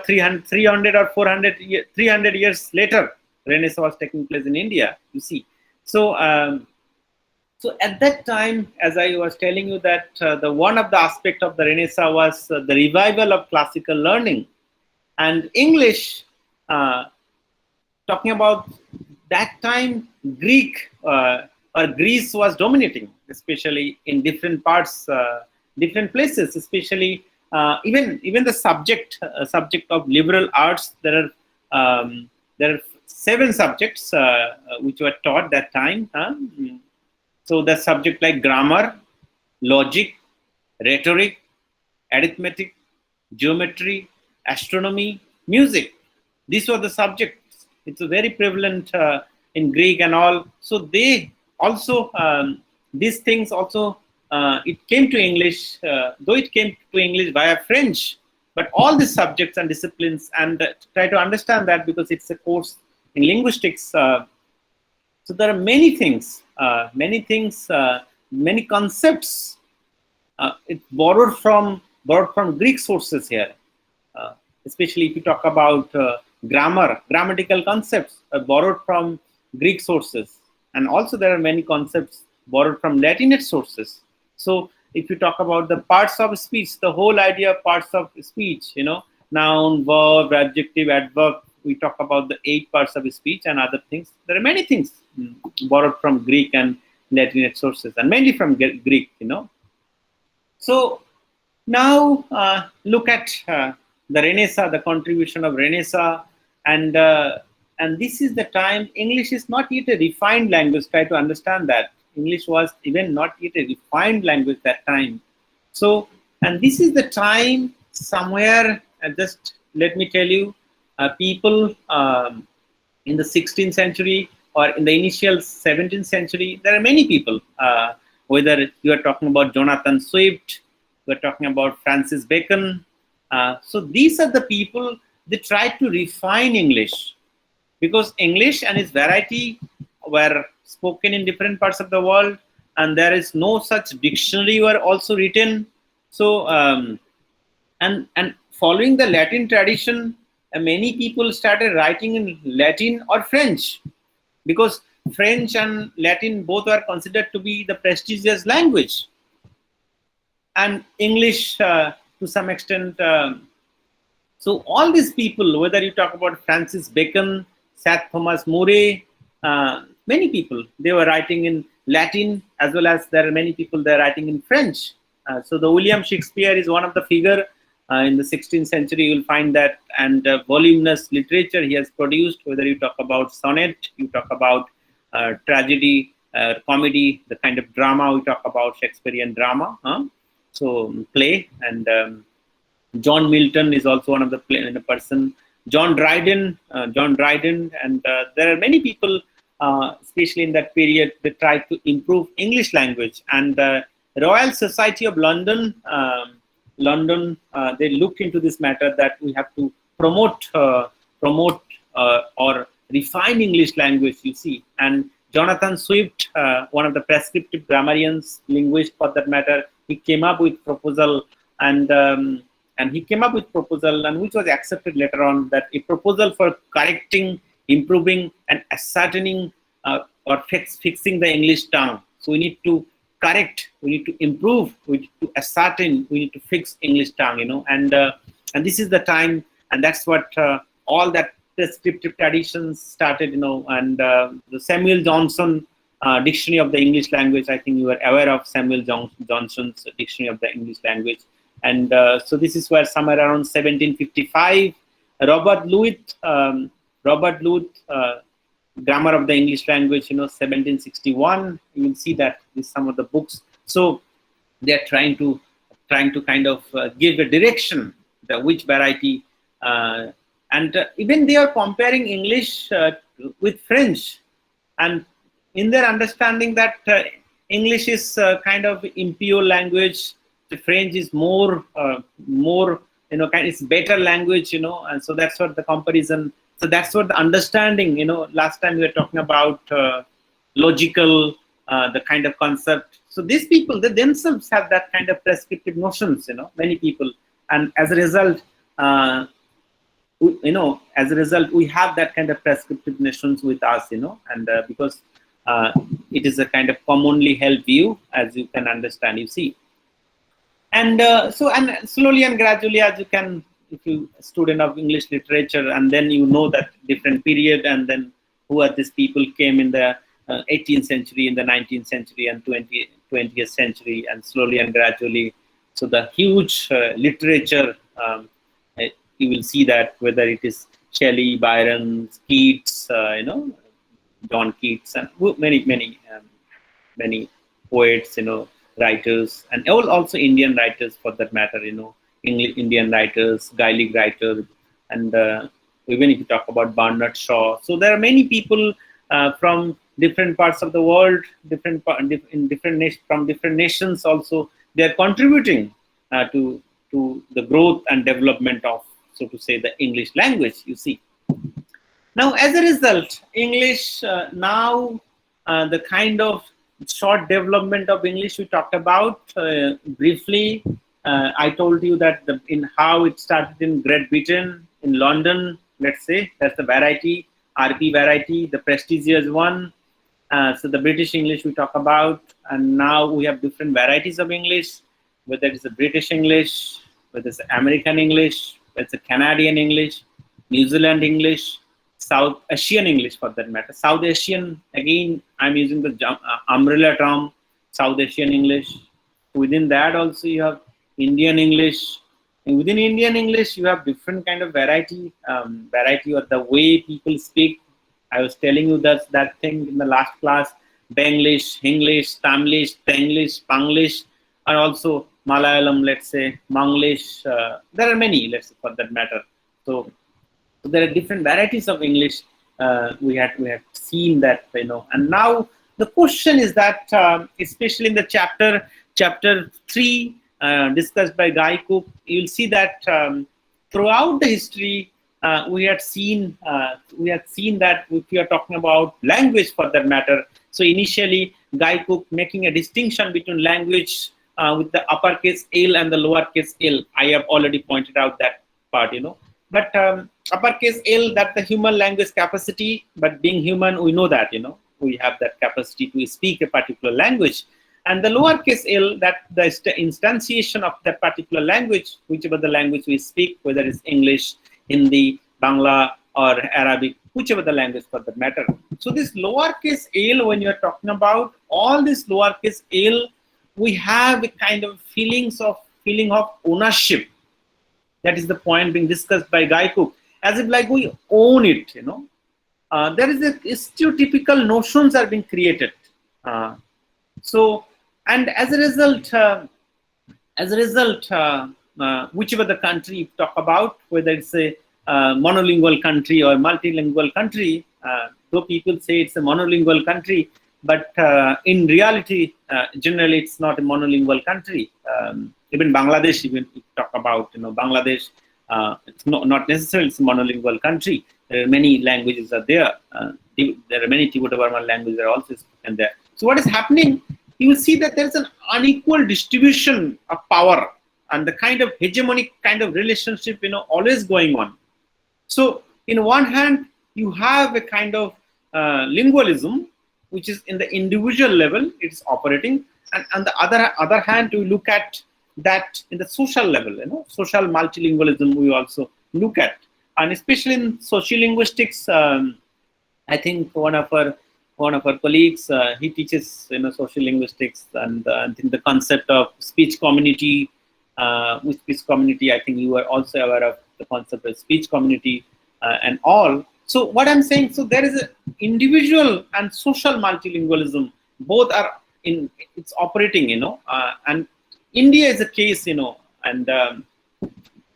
A: 300 or 400, 300 years later, Renaissance was taking place in India, you see. So at that time, as I was telling you, that the one of the aspect of the Renaissance was the revival of classical learning. And English, talking about that time, Greek or Greece was dominating, especially in different parts, different places, especially even the subject of liberal arts. There are 7 subjects which were taught that time. So the subject like grammar, logic, rhetoric, arithmetic, geometry, astronomy, music. These were the subjects. It's very prevalent in Greek and all. So they also, these things also, it came to English, though it came to English via French, but all these subjects and disciplines, and try to understand that because it's a course in linguistics. So there are many things, many concepts. It's borrowed from Greek sources here, especially if you talk about grammatical concepts borrowed from Greek sources, and also there are many concepts borrowed from Latinate sources. So if you talk about the parts of speech, the whole idea of parts of speech, noun, verb, adjective, adverb, we talk about the 8 parts of speech and other things. There are many things borrowed from Greek and Latinate sources, and mainly from Greek, So now look at the Renaissance, the contribution of Renaissance, and this is the time. English is not yet a refined language. Try to understand that English was even not yet a refined language that time. So, and this is the time somewhere. Just let me tell you, people in the 16th century or in the initial 17th century, there are many people. Whether you are talking about Jonathan Swift, we're talking about Francis Bacon. So these are the people, they tried to refine English, because English and its variety were spoken in different parts of the world, and there is no such dictionary were also written. So and following the Latin tradition, many people started writing in Latin or French, because French and Latin both are considered to be the prestigious language, and English to some extent. So all these people, whether you talk about Francis Bacon, Sir Thomas More, many people, they were writing in Latin, as well as there are many people they are writing in French. So the William Shakespeare is one of the figure in the 16th century. You will find that, and voluminous literature he has produced. Whether you talk about sonnet, you talk about tragedy, comedy, the kind of drama, we talk about Shakespearean drama. So play, and John Milton is also one of the person. John Dryden, and there are many people, especially in that period, they tried to improve English language. And Royal Society of London, they looked into this matter, that we have to promote or refine English language, you see. And Jonathan Swift, one of the prescriptive grammarians, linguist for that matter, he came up with proposal, and he came up with proposal, and which was accepted later on, that a proposal for correcting, improving, and ascertaining or fixing the English tongue. So we need to correct, we need to improve, we need to ascertain, we need to fix English tongue, and this is the time, and that's what all that prescriptive traditions started, and the Samuel Johnson Dictionary of the English Language. I think you are aware of Samuel Johnson's Dictionary of the English Language. And so this is where somewhere around 1755, Robert Louis, Grammar of the English Language, 1761. You will see that is some of the books. So they are trying to kind of give a direction, which variety, and even they are comparing English with French, and in their understanding that English is kind of impure language. The French is more, it's better language, and so that's what the comparison. So that's what the understanding, last time we were talking about logical, the kind of concept. So these people, they themselves have that kind of prescriptive notions, many people, and as a result, we have that kind of prescriptive notions with us, and because it is a kind of commonly held view, as you can understand, you see. And so, and slowly and gradually, as you can if you student of English literature, and then you know that different period, and then who are these people came in the 18th century, in the 19th century, and 20th century, and slowly and gradually. So the huge literature, you will see that whether it is Shelley, Byron, Keats, John Keats, and many poets, writers, and also Indian writers for that matter, Indian writers, Gaelic writers, and even if you talk about Bernard Shaw. So there are many people from different parts of the world, from different nations also. They are contributing to the growth and development of, so to say, the English language, you see. Now, as a result, English now, the kind of short development of English we talked about briefly. I told you that in how it started in Great Britain, in London, let's say, that's the variety, RP variety, the prestigious one. So the British English we talk about, and now we have different varieties of English, whether it's the British English, whether it's the American English, whether it's the Canadian English, New Zealand English, South Asian English for that matter. South Asian, again, I'm using the umbrella term, South Asian English. Within that also you have Indian English. And within Indian English, you have different kind of variety or the way people speak. I was telling you that thing in the last class, Benglish, English, Tamilish, Tenglish, Panglish, and also Malayalam, let's say, Manglish. There are many, let's say, for that matter. So there are different varieties of English. We had seen that, and now the question is that, especially in the chapter 3, discussed by Guy Cook, you'll see that throughout the history, we had seen that if we are talking about language for that matter. So initially, Guy Cook making a distinction between language with the uppercase L and the lowercase L. I have already pointed out that part, But uppercase L, that's the human language capacity. But being human, we know that, we have that capacity to speak a particular language. And the lowercase L, that the instantiation of that particular language, whichever the language we speak, whether it's English, Hindi, Bangla, or Arabic, whichever the language for that matter. So this lowercase L, when you're talking about all this lowercase L, we have a kind of feeling of ownership. That is the point being discussed by Guy Cook, as if like we own it, There is a stereotypical notions are being created. And as a result, whichever the country you talk about, whether it's a monolingual country or multilingual country, though people say it's a monolingual country, but in reality, generally it's not a monolingual country. Even Bangladesh, even if you talk about, Bangladesh, it's not necessarily it's a monolingual country. There are many languages are there. There are many Tibeto-Burman languages are also spoken there. So what is happening? You will see that there is an unequal distribution of power and the kind of hegemonic kind of relationship, always going on. So in one hand, you have a kind of lingualism, which is in the individual level, it's operating. And on the other hand, we look at that in the social level, social multilingualism we also look at. And especially in sociolinguistics, I think one of our colleagues, he teaches sociolinguistics, and I think the concept of speech community. With speech community, I think you are also aware of the concept of speech community and all. So what I'm saying, so there is an individual and social multilingualism. Both are it's operating, and India is a case, and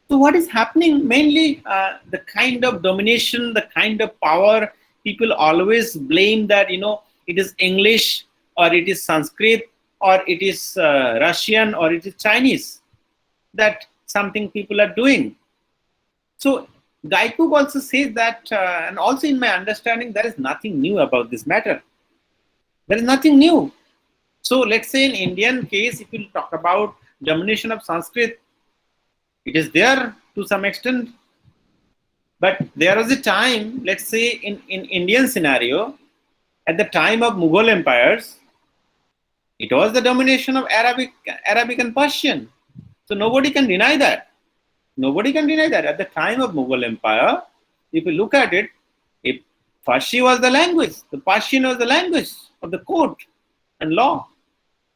A: so what is happening mainly, the kind of domination, the kind of power. People always blame that, it is English or it is Sanskrit or it is Russian or it is Chinese. That something people are doing. So Guy Cook also says that, and also in my understanding, there is nothing new about this matter. There is nothing new. So let's say in Indian case, if you talk about domination of Sanskrit, it is there to some extent. But there was a time, let's say in Indian scenario, at the time of Mughal empires, it was the domination of Arabic and Persian. So nobody can deny that. Nobody can deny that. At the time of Mughal Empire, if you look at it, if Farsi was the language, the Persian was the language of the court and law.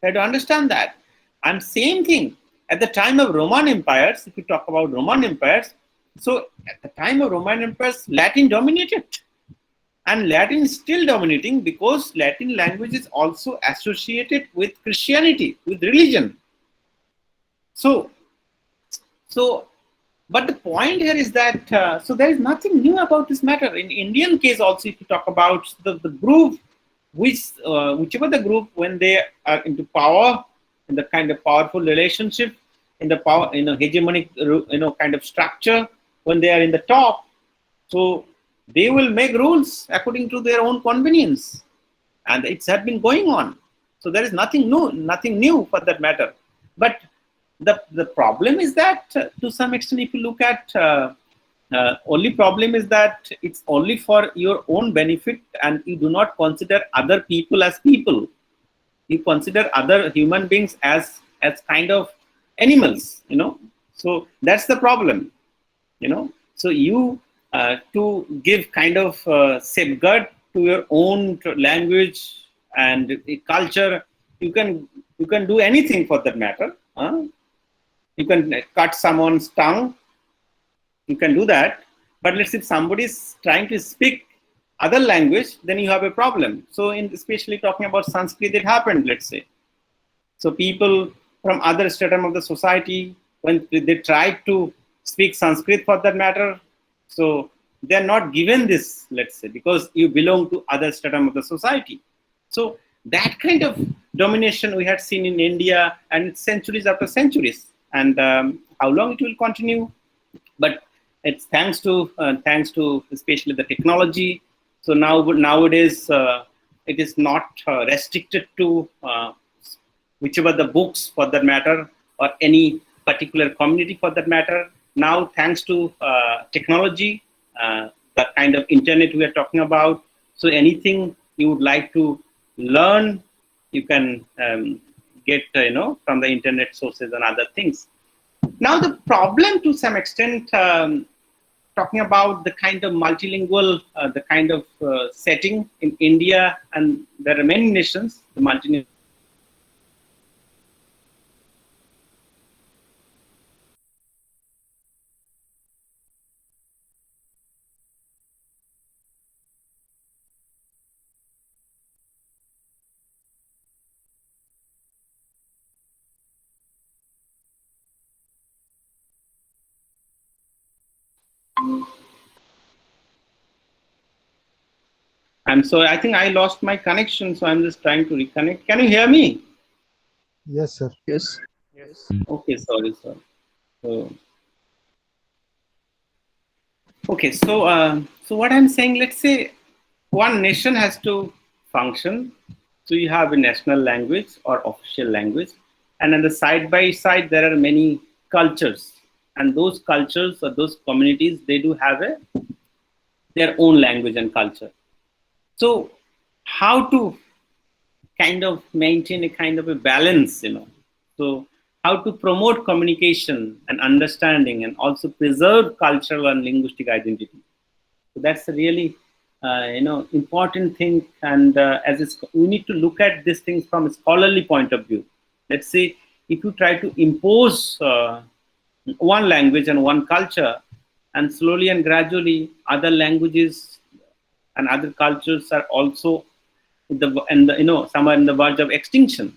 A: You have to understand that. And same thing, at the time of Roman empires, if you talk about Roman empires, so at the time of Roman empires, Latin dominated. And Latin is still dominating because Latin language is also associated with Christianity, with religion. So, but the point here is that, so there is nothing new about this matter. In Indian case also, if you talk about the group, whichever the group, when they are into power, in the kind of powerful relationship, in the power, hegemonic, kind of structure, when they are in the top, so they will make rules according to their own convenience. And it's had been going on. So there is nothing new for that matter. But the problem is that to some extent, if you look at only problem is that it's only for your own benefit, and you do not consider other people as people. You consider other human beings as kind of animals, So that's the problem, So you to give kind of safeguard to your own language and culture, you can do anything for that matter. You can cut someone's tongue. You can do that. But let's say if somebody is trying to speak other language, then you have a problem. So especially talking about Sanskrit, it happened, let's say. So people from other stratum of the society, when they tried to speak Sanskrit for that matter, so they're not given this, let's say, because you belong to other stratum of the society. So that kind of domination we had seen in India, and centuries after centuries. And how long it will continue? But it's thanks to especially the technology. So nowadays it is not restricted to whichever the books for that matter, or any particular community for that matter. Now, thanks to technology, the kind of internet we are talking about, so anything you would like to learn, you can get from the internet sources and other things. Now the problem to some extent, talking about the kind of multilingual, the kind of setting in India, and there are many nations, the multilingual. I think I lost my connection, so I'm just trying to reconnect. Can you hear me?
D: Yes, sir.
C: Yes.
A: Okay, sorry. Okay, so what I'm saying, let's say one nation has to function. So you have a national language or official language, and on the side by side there are many cultures, and those cultures or those communities, they do have their own language and culture. So how to kind of maintain a kind of a balance, So how to promote communication and understanding, and also preserve cultural and linguistic identity. So that's a really, important thing. And we need to look at these things from a scholarly point of view. Let's say if you try to impose one language and one culture, and slowly and gradually other languages and other cultures are also somewhere in the verge of extinction.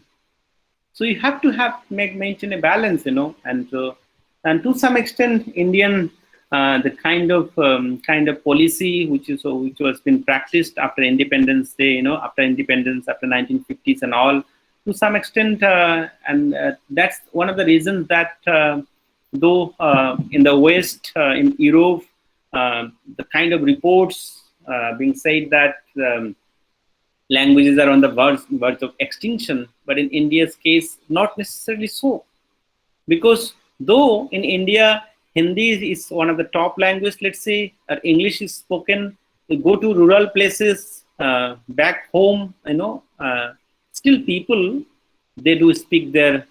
A: So you have to maintain a balance, and to some extent, Indian the kind of policy which was been practiced after Independence Day, after 1950s and all, to some extent, and that's one of the reasons that though in the West, in Europe, the kind of reports being said that languages are on the verge of extinction, but in India's case, not necessarily so. Because though in India, Hindi is one of the top languages, let's say, or English is spoken, you go to rural places, back home, still people, they do speak their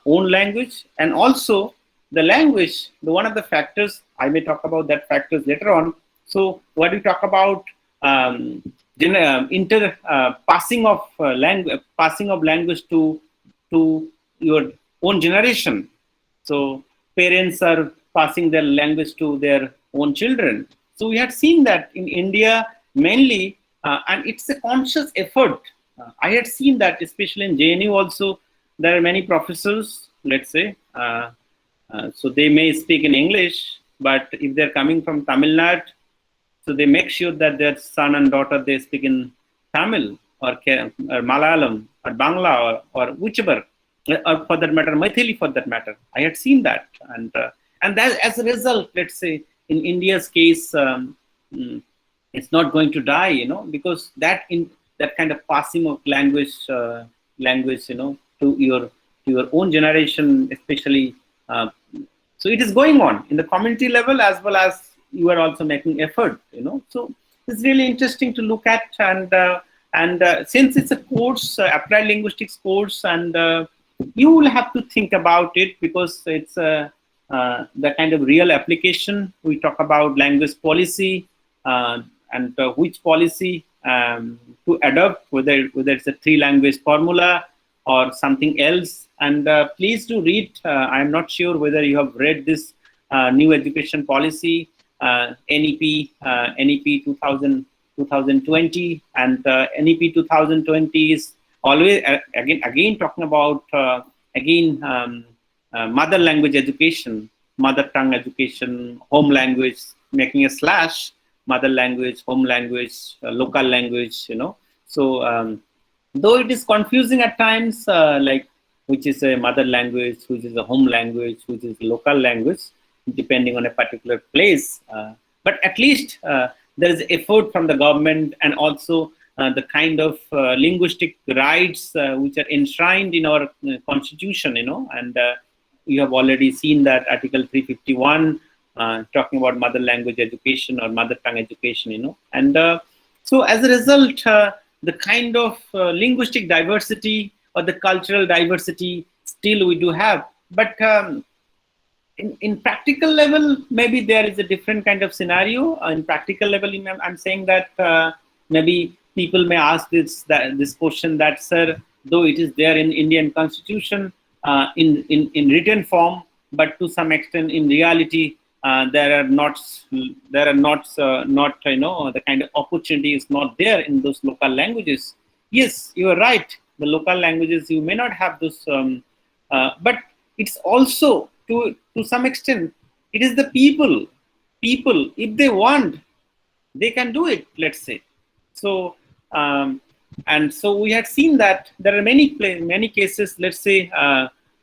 A: own language. And also, the language, one of the factors, I may talk about that factors later on. So what we talk about passing of language to your own generation. So parents are passing their language to their own children. So we had seen that in India mainly, and it's a conscious effort. I had seen that, especially in JNU also, there are many professors, let's say, so they may speak in English, but if they're coming from Tamil Nadu, so they make sure that their son and daughter, they speak in Tamil or Malayalam or Bangla or whichever, or for that matter, Maithili for that matter. I had seen that. And that, as a result, let's say, in India's case, it's not going to die, because that kind of passing of language, to your own generation, especially. So it is going on in the community level, as well as you are also making effort, So it's really interesting to look at, and since it's a course, applied linguistics course, and you will have to think about it, because it's the kind of real application. We talk about language policy, and which policy to adopt, whether it's a 3-language formula or something else. And please do read. I'm not sure whether you have read this new education policy, NEP 2020, and NEP 2020 is always again talking about mother language education, mother tongue education, home language, making a slash, mother language, home language, local language, So though it is confusing at times, like which is a mother language, which is a home language, which is a local language, depending on a particular place. But at least there is effort from the government, and also the kind of linguistic rights which are enshrined in our constitution, and you have already seen that Article 351 talking about mother language education or mother tongue education, and so as a result, the kind of linguistic diversity or the cultural diversity still we do have, but in practical level, maybe there is a different kind of scenario. In practical level, I'm saying that maybe people may ask this question that, sir, though it is there in Indian Constitution in written form, but to some extent in reality, there are not the kind of opportunity is not there in those local languages. Yes, you are right. The local languages, you may not have those, but it's also to some extent, it is the people, if they want, they can do it, let's say. So, and so we had seen that there are many cases, let's say,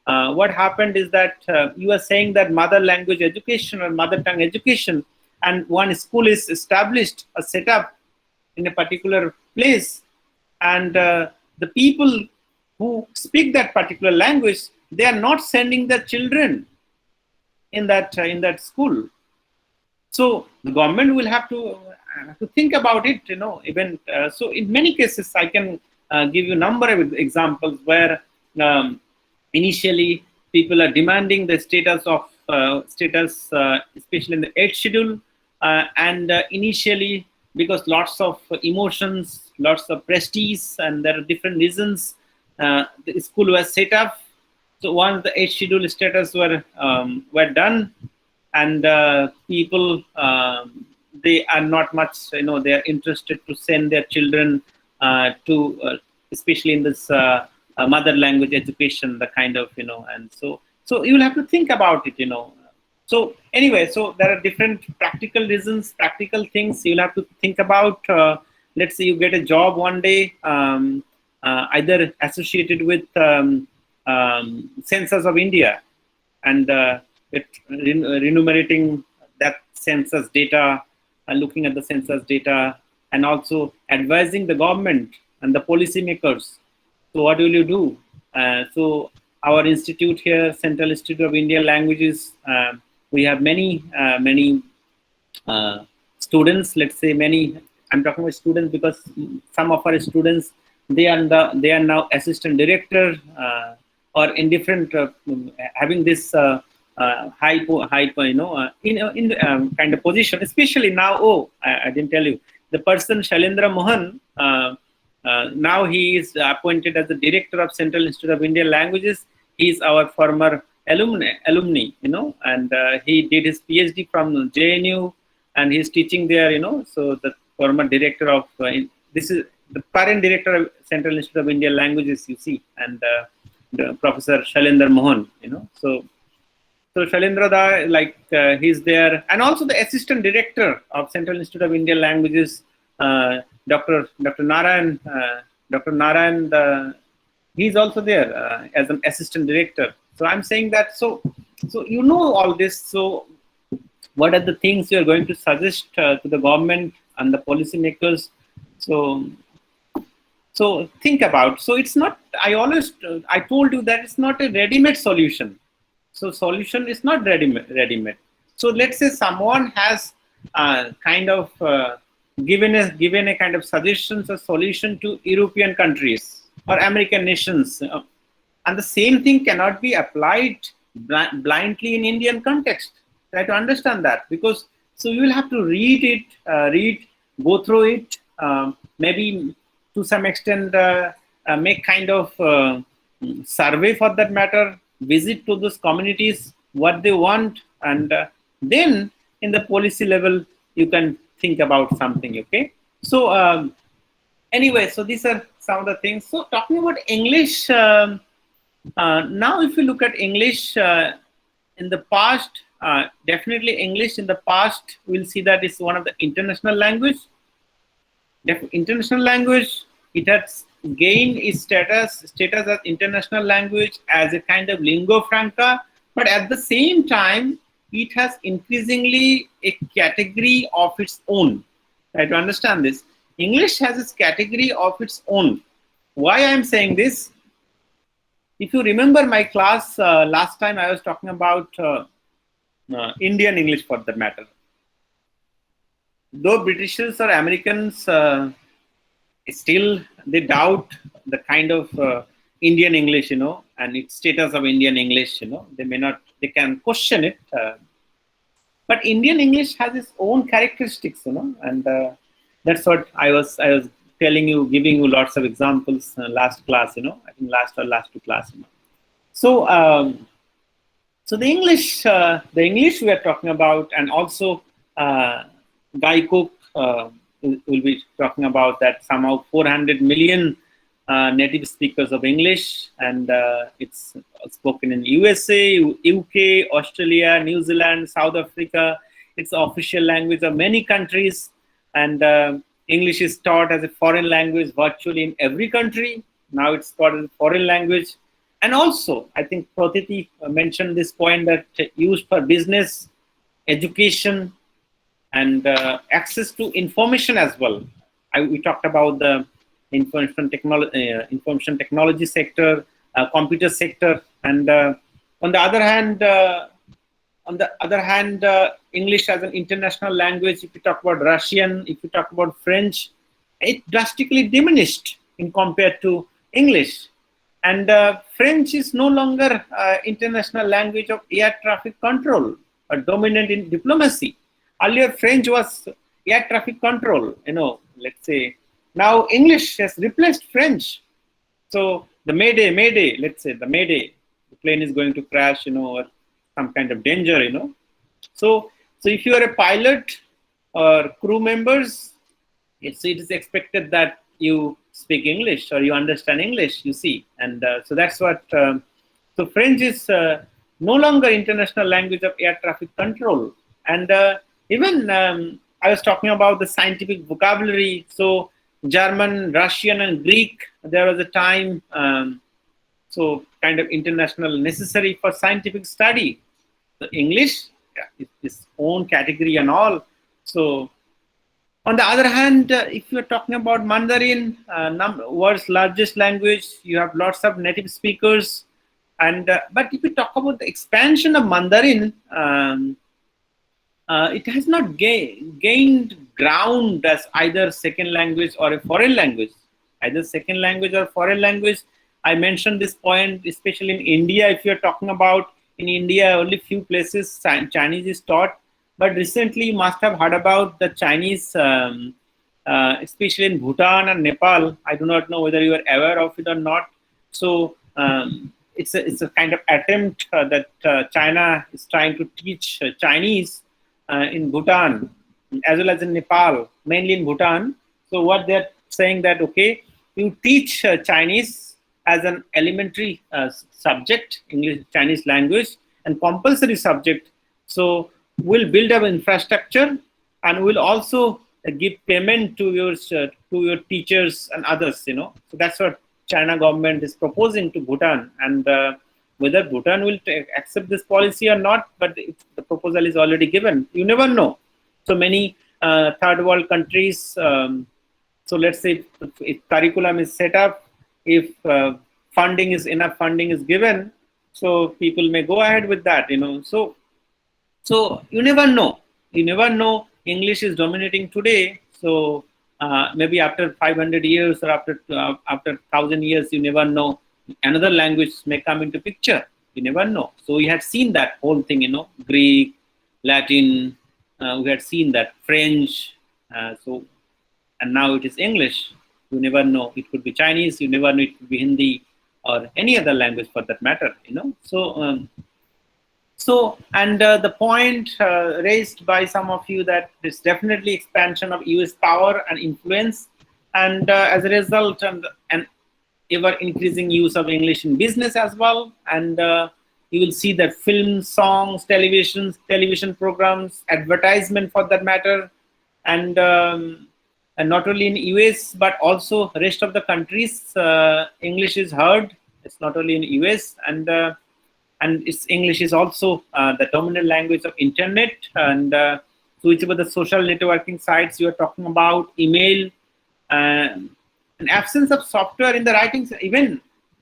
A: what happened is that you are saying that mother language education or mother tongue education, and one school is established, set up in a particular place, and the people who speak that particular language, they are not sending their children in that school. So the government will have to think about it, even so in many cases I can give you a number of examples where initially people are demanding the status, especially in the 8th schedule, and initially, because lots of emotions, lots of prestige, and there are different reasons, the school was set up. So once the 8th schedule status were done, and people, they are not much, they are interested to send their children to, especially in this mother language education, the kind of, and so you will have to think about it, So anyway, so there are different practical reasons, practical things you'll have to think about. Let's say you get a job one day, either associated with Census of India, and enumerating that census data, and looking at the census data, and also advising the government and the policymakers. So what will you do? So our institute here, Central Institute of Indian Languages, we have many students. Let's say many. I'm talking about students because some of our students, they are now assistant director or in different having this in kind of position, especially now. Oh, I didn't tell you, the person Shailendra Mohan. Now he is appointed as the director of Central Institute of Indian Languages. He is our former alumni, and he did his PhD from JNU, and he's teaching there, So the former director of this is the current director of Central Institute of Indian Languages, you see, and the Professor Shailendra Mohan, So Shailendra Da, he's there, and also the assistant director of Central Institute of Indian Languages, Dr. Narayan. Dr. Narayan, he's also there as an assistant director. So I'm saying that. So all this. So what are the things you are going to suggest to the government and the policymakers? So think about. So it's not. I told you that it's not a ready-made solution. So solution is not ready-made. So let's say someone has kind of given a kind of suggestions or solution to European countries or American nations, and the same thing cannot be applied blindly in Indian context. Try to understand that, because so you will have to read it, go through it, maybe to some extent make kind of survey for that matter, visit to those communities, what they want, and then in the policy level you can think about something. Okay, so anyway, so these are some of the things. So talking about English, now if you look at English in the past, definitely English in the past, we'll see that it's one of the international language. International language, it has gained its status as international language, as a kind of lingua franca, but at the same time it has increasingly a category of its own. Try to understand this. English has its category of its own. Why I'm saying this? If you remember my class last time, I was talking about Indian English for that matter. Though Britishers or Americans still they doubt the kind of Indian English, and its status of Indian English, they can question it. But Indian English has its own characteristics, and that's what I was telling you, giving you lots of examples last class, I think last two class. So the English we are talking about, and also Guy Cook will be talking about that somehow 400 million native speakers of English, and it's spoken in USA, UK, Australia, New Zealand, South Africa. It's the official language of many countries, and English is taught as a foreign language virtually in every country. Now it's taught as a foreign language. And also, I think Pratiti mentioned this point, that used for business, education, and access to information as well. We talked about the information technology sector, computer sector, and on the other hand, English as an international language. If you talk about Russian, if you talk about French, it drastically diminished in compared to English. And French is no longer international language of air traffic control, or dominant in diplomacy. Earlier, French was air traffic control, let's say. Now English has replaced French. So the Mayday, let's say the Mayday, the plane is going to crash, or some kind of danger, So if you are a pilot or crew members, it is expected that you speak English or you understand English, you see. And so that's what, so French is no longer international language of air traffic control. And even I was talking about the scientific vocabulary. So German, Russian, and Greek, there was a time, so kind of international necessary for scientific study. The English is its own category and all. So on the other hand, if you're talking about Mandarin, world's largest language, you have lots of native speakers. And but if you talk about the expansion of Mandarin, it has not gained ground as either second language or a foreign language. Either second language or foreign language. I mentioned this point, especially in India. If you're talking about In India, only few places Chinese is taught. But recently, you must have heard about the Chinese, especially in Bhutan and Nepal. I do not know whether you are aware of it or not. So it's a kind of attempt that China is trying to teach Chinese in Bhutan as well as in Nepal, mainly in Bhutan. So what they're saying that, okay, you teach Chinese as an elementary subject, English, Chinese language, and compulsory subject. So we'll build up infrastructure, and we'll also give payment to your teachers and others. So that's what China government is proposing to Bhutan, and whether Bhutan will accept this policy or not, but the proposal is already given. You never know. So many third world countries. So let's say if curriculum is set up, if enough funding is given, so people may go ahead with that. So you never know. You never know. English is dominating today. So maybe after 500 years or after 1,000 years, you never know. Another language may come into picture. You never know. So we had seen that whole thing, Greek, Latin. We had seen that French. And now it is English. You never know. It could be Chinese. You never know. It could be Hindi or any other language for that matter. So, and the point raised by some of you that there's definitely expansion of US power and influence, and as a result, and ever increasing use of English in business as well. And you will see that films, songs, television programs, advertisement for that matter, and not only in US but also rest of the countries, English is heard. It's not only in US, and English is also the dominant language of internet, and whichever the social networking sites you are talking about, email, an absence of software in the writings. Even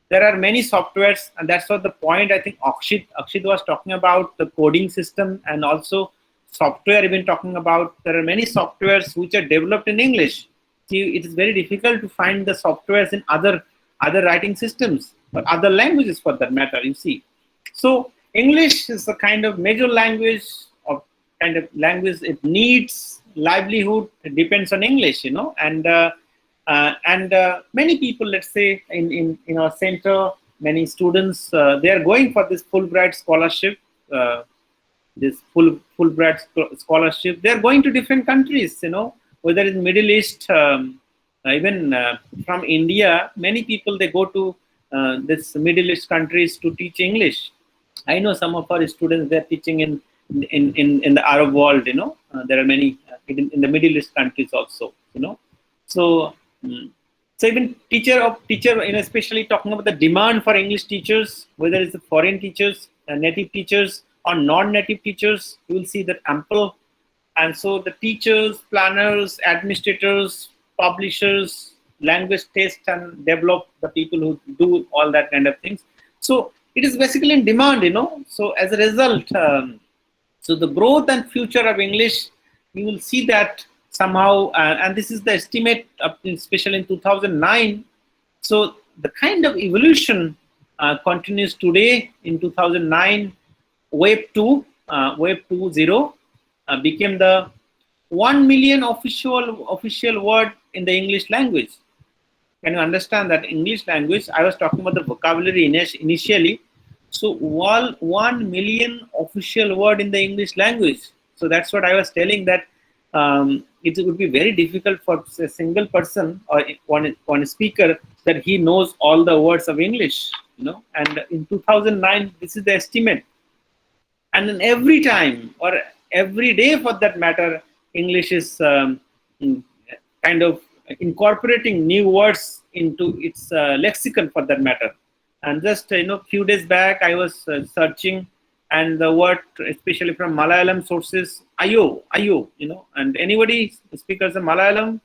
A: there are many softwares, and that's what the point I think Akshit was talking about, the coding system, and also software even talking about. There are many softwares which are developed in English. See, it is very difficult to find the softwares in other writing systems, but other languages for that matter, you see. So English is a kind of major language, or kind of language. It needs livelihood. It depends on English, and many people, let's say in our center, many students, they are going for this Fulbright scholarship. This Fulbright scholarship. They are going to different countries, whether it's Middle East, even from India. Many people, they go to this Middle East countries to teach English. I know some of our students, they're teaching in the Arab world. There are many in the Middle East countries also. So even teacher, especially talking about the demand for English teachers, whether it's the foreign teachers, native teachers, or non-native teachers, you will see that ample. And so the teachers, planners, administrators, publishers, language test and develop, the people who do all that kind of things. So it is basically in demand, So as a result, so the growth and future of English, you will see that somehow, and this is the estimate, especially in 2009. So the kind of evolution continues today. In 2009, Web 2.0 became the 1 million official word in the English language. Can you understand that English language? I was talking about the vocabulary initially. So 1 million official word in the English language. So that's what I was telling, that it would be very difficult for a single person or one speaker that he knows all the words of English. And in 2009, this is the estimate. And then every time or every day for that matter, English is kind of incorporating new words into its lexicon for that matter. And just few days back, I was searching, and the word, especially from Malayalam sources, ayo, and anybody speakers of Malayalam,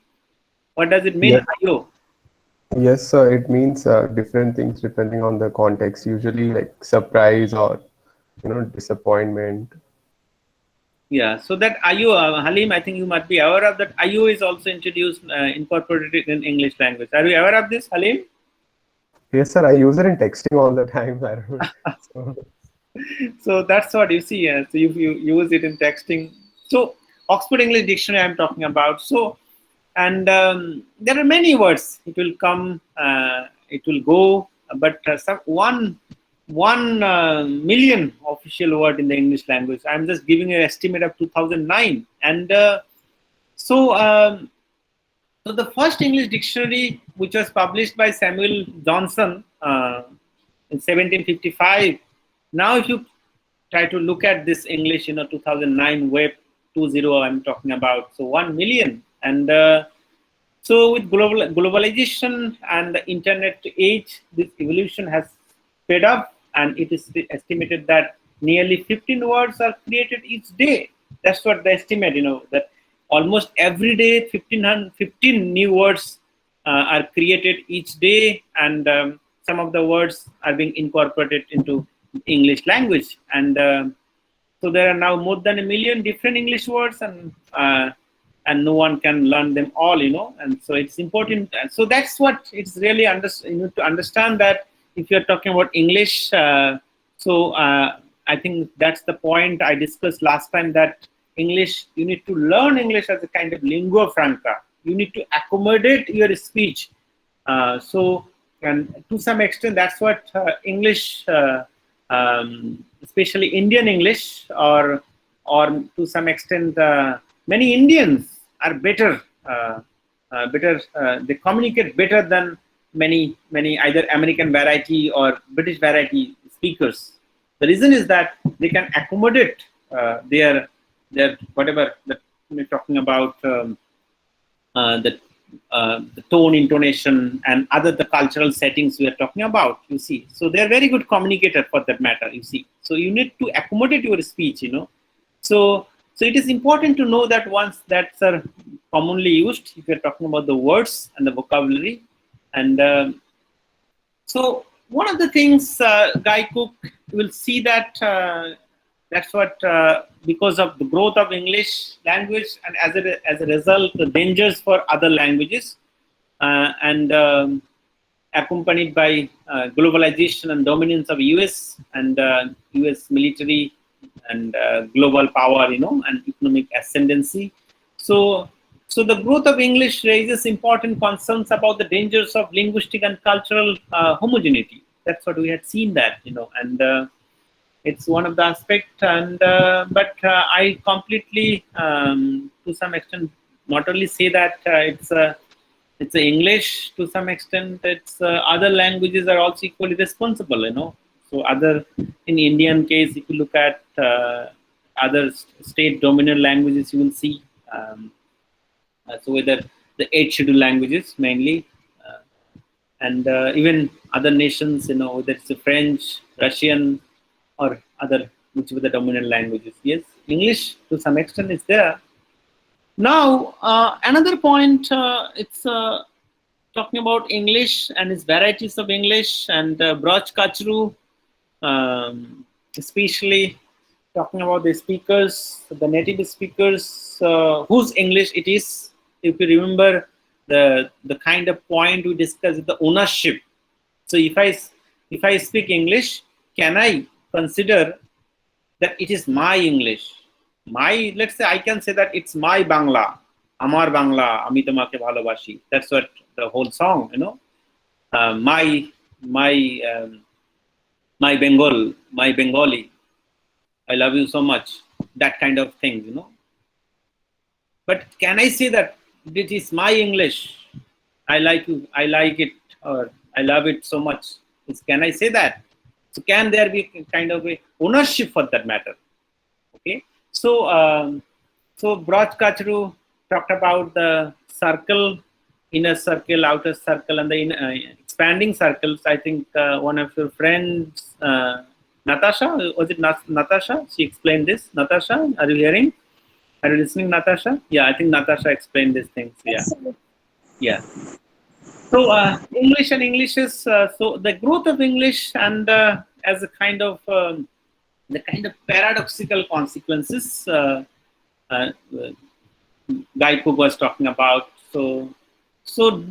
A: what does it mean?
H: Yes.
A: Ayo.
H: Yes, sir. It means different things depending on the context. Usually, like surprise or disappointment.
A: Yeah. So that ayo, Halim, I think you might be aware of that. Ayo is also incorporated in English language. Are you aware of this, Halim?
H: Yes, sir. I use it in texting all the time. I don't know. So,
A: So that's what you see. So you use it in texting. So Oxford English Dictionary I'm talking about. So, and there are many words. It will come, it will go, but some one million official word in the English language. I'm just giving an estimate of 2009, and so. So the first English dictionary, which was published by Samuel Johnson in 1755, now if you try to look at this English, 2009 Web 2.0 I'm talking about, so 1 million. And so with globalization and the internet age, this evolution has sped up, and it is estimated that nearly 15 words are created each day. That's what the estimate, that almost every day 15 new words are created each day, and some of the words are being incorporated into English language. And so there are now more than 1 million different English words, and no one can learn them all, and so it's important. So that's what it's really you need to understand, that if you're talking about English, I think that's the point I discussed last time, that English, you need to learn English as a kind of lingua franca. You need to accommodate your speech. And to some extent, that's what English, especially Indian English, or to some extent, many Indians are better. They communicate better than many either American variety or British variety speakers. The reason is that they can accommodate their whatever that we're talking about, the tone, intonation, and the cultural settings we are talking about, you see. So they're very good communicator for that matter, you see. So you need to accommodate your speech, So it is important to know that once that's commonly used, if you're talking about the words and the vocabulary. And so one of the things, Guy Cook will see that that's what, because of the growth of English language, and as a result, the dangers for other languages, and accompanied by globalization and dominance of US and US military and global power, and economic ascendancy. So the growth of English raises important concerns about the dangers of linguistic and cultural homogeneity. That's what we had seen that, and it's one of the aspects. And but I completely, to some extent, not only say that it's a English. To some extent, it's other languages are also equally responsible. So in Indian case, if you look at other state dominant languages, you will see. So whether the 8 scheduled languages mainly, and even other nations, whether it's French, Russian, or other, which were the dominant languages. Yes, English to some extent is there. Now, another point, it's talking about English and its varieties of English, and Braj Kachru, especially talking about the speakers, the native speakers, whose English it is. If you remember the kind of point we discussed, the ownership. So if I speak English, can I consider that it is my English? Let's say I can say that it's my Bangla, Amar Bangla, Ami Tomake Bhalobashi. That's what the whole song, my Bengal, my Bengali, I love you so much. That kind of thing, But can I say that it is my English? I like you, I like it, or I love it so much. Can I say that? So can there be kind of a ownership for that matter? Okay. So Braj Kachru talked about the circle, inner circle, outer circle, and the expanding circles. I think one of your friends, Natasha, was it Natasha? She explained this. Natasha, are you hearing? Are you listening, Natasha? Yeah, I think Natasha explained these things. Yeah. Yeah. So English and Englishes. So the growth of English and as a kind of the kind of paradoxical consequences Guy Cook was talking about. So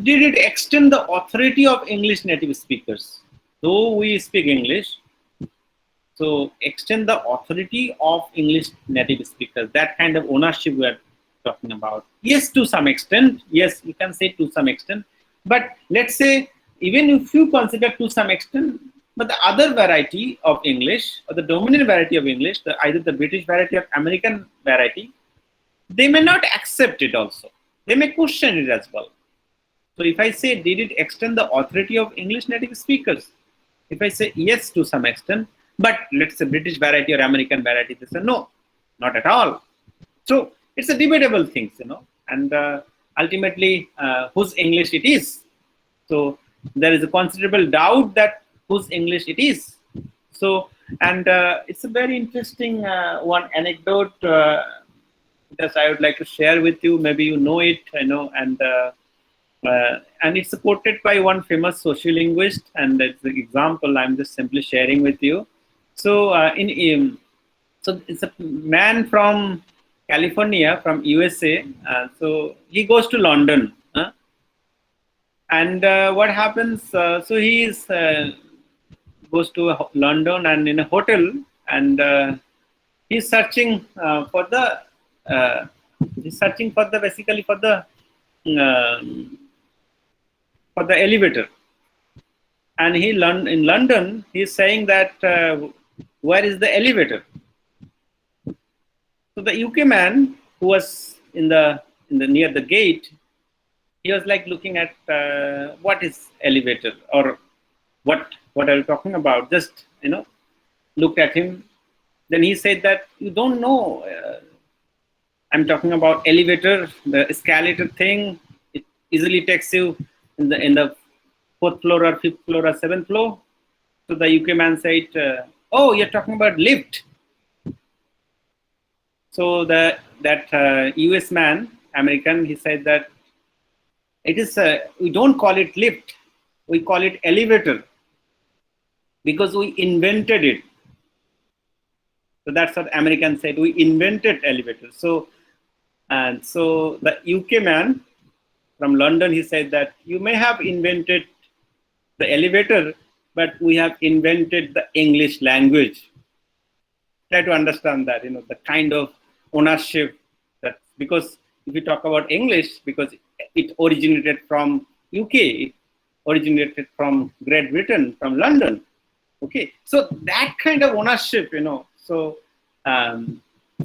A: did it extend the authority of English native speakers? Though we speak English, So extend the authority of English native speakers, that kind of ownership we are talking about. Yes, to some extent, yes, you can say to some extent, but let's say, even if you consider to some extent, but the other variety of English, or the dominant variety of English, either the British variety or American variety, they may not accept it also. They may question it as well. So if I say, did it extend the authority of English native speakers? If I say yes to some extent, but let's say British variety or American variety, they say no, not at all. So it's a debatable thing, and ultimately whose English it is. So there is a considerable doubt that whose English it is. So, and it's a very interesting one anecdote that I would like to share with you. Maybe you know it, and it's quoted by one famous sociolinguist, and it's the example I'm just simply sharing with you. So so it's a man from California, from USA. So he goes to London, and what happens? So he goes to London and in a hotel, and he's searching for the basically for the elevator. And in London, he's saying that where is the elevator? So the UK man who was in the near the gate, he was like looking at what is elevator, or what are you talking about? Just looked at him. Then he said that you don't know. I'm talking about elevator, the escalator thing. It easily takes you in the 4th floor or 5th floor or 7th floor. So the UK man said, "Oh, you're talking about lift." So that US man, American, he said that it is we don't call it lift, we call it elevator, because we invented it. So that's what American said, we invented elevator. So, and so the UK man from London, he said that you may have invented the elevator, but we have invented the English language. Try to understand that, the kind of ownership that, because if we talk about English, because it originated from UK, it originated from Great Britain, from London. Okay, so that kind of ownership, So,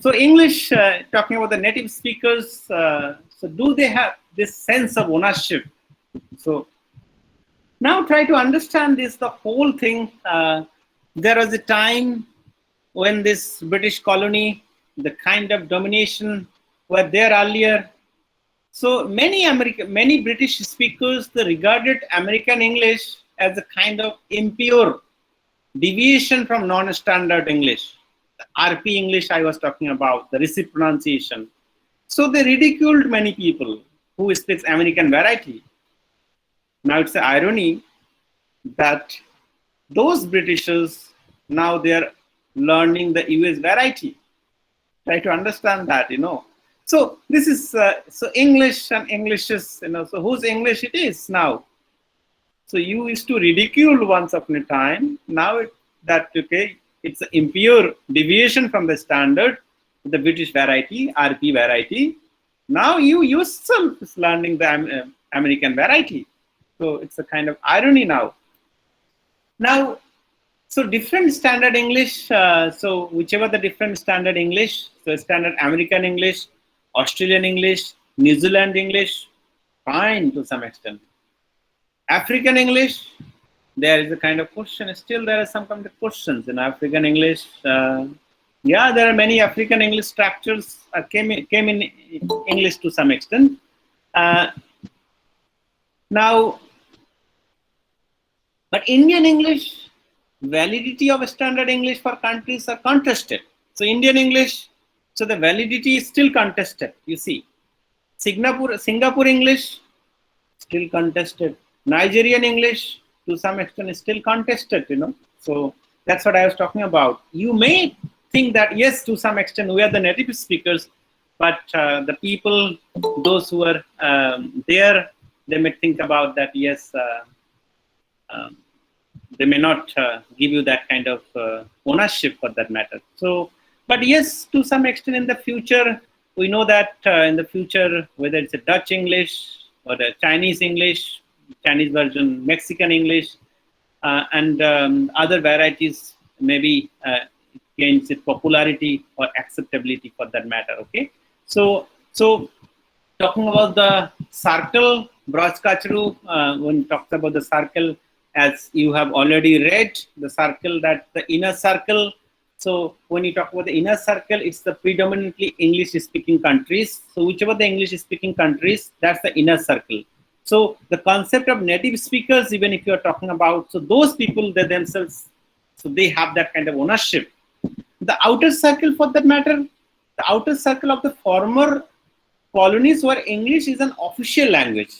A: so English, talking about the native speakers, so do they have this sense of ownership? So now try to understand this, the whole thing. There was a time when this British colony, the kind of domination were there earlier. So many British speakers, they regarded American English as a kind of impure deviation from non-standard English. The RP English I was talking about, the received pronunciation. So they ridiculed many people who speaks American variety. Now it's an irony that those Britishers, now they're learning the US variety. Try to understand that, So this is, so English and Englishes, so whose English it is now? So you used to ridicule once upon a time. Now it's an impure deviation from the standard, the British variety, RP variety. Now you yourself is learning the American variety. So it's a kind of irony now. Now, so different standard English, so whichever the different standard English, so standard American English, Australian English, New Zealand English, fine to some extent. African English, there is a kind of question, still there are some kind of questions in African English. Yeah, there are many African English structures came in English to some extent. Now, but Indian English, validity of standard English for countries are contested. So Indian English, so the validity is still contested, you see. Singapore English, still contested. Nigerian English, to some extent, is still contested, So that's what I was talking about. You may think that, yes, to some extent, we are the native speakers, but the people, those who are there, they may think about that, yes, they may not give you that kind of ownership for that matter. So, but yes, to some extent in the future, we know that in the future, whether it's a Dutch English or the Chinese English, Chinese version, Mexican English, and other varieties maybe gains its popularity or acceptability for that matter. Okay, so talking about the circle, Braj Kachru, when talks about the circle, as you have already read, the circle, that the inner circle. So when you talk about the inner circle, it's the predominantly English-speaking countries. So whichever the English-speaking countries, that's the inner circle. So the concept of native speakers, even if you're talking about, so those people, they themselves, so they have that kind of ownership. The outer circle, for that matter, the outer circle of the former colonies where English is an official language.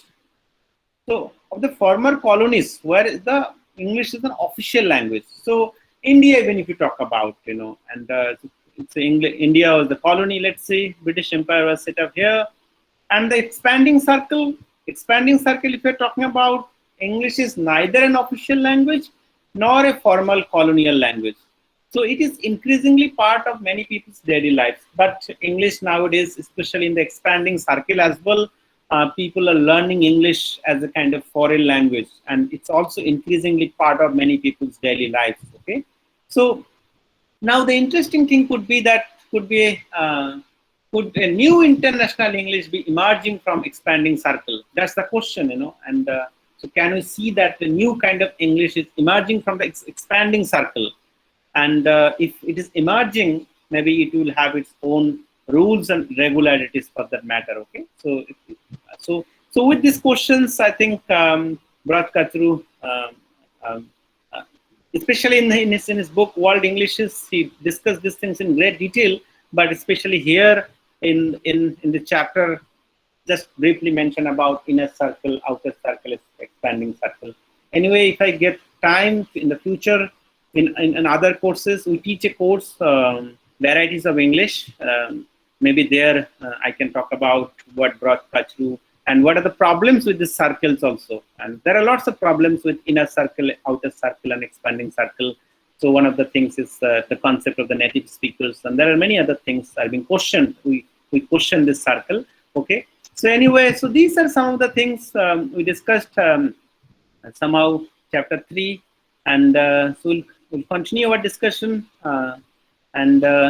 A: So of the former colonies where the English is an official language. So India, even if you talk about, and it's India was the colony, let's say, British Empire was set up here. And the expanding circle, if you're talking about, English is neither an official language nor a formal colonial language. So it is increasingly part of many people's daily lives. But English nowadays, especially in the expanding circle as well, people are learning English as a kind of foreign language, and it's also increasingly part of many people's daily lives. Okay, so now the interesting thing could be that could a new international English be emerging from expanding circle? That's the question, and so can we see that the new kind of English is emerging from the expanding circle? And if it is emerging, maybe it will have its own rules and regularities for that matter. Okay, so with these questions, I think Braj Kachru, especially in his book World Englishes, he discussed these things in great detail. But especially here in the chapter, just briefly mention about inner circle, outer circle, expanding circle. Anyway, if I get time in the future, in other courses, we teach a course, varieties of English. Maybe there I can talk about what Braj Kachru and what are the problems with the circles also. And there are lots of problems with inner circle, outer circle, and expanding circle. So one of the things is the concept of the native speakers, and there are many other things that have been questioned. We question this circle. Okay. So anyway, so these are some of the things we discussed somehow chapter 3, and so we'll continue our discussion and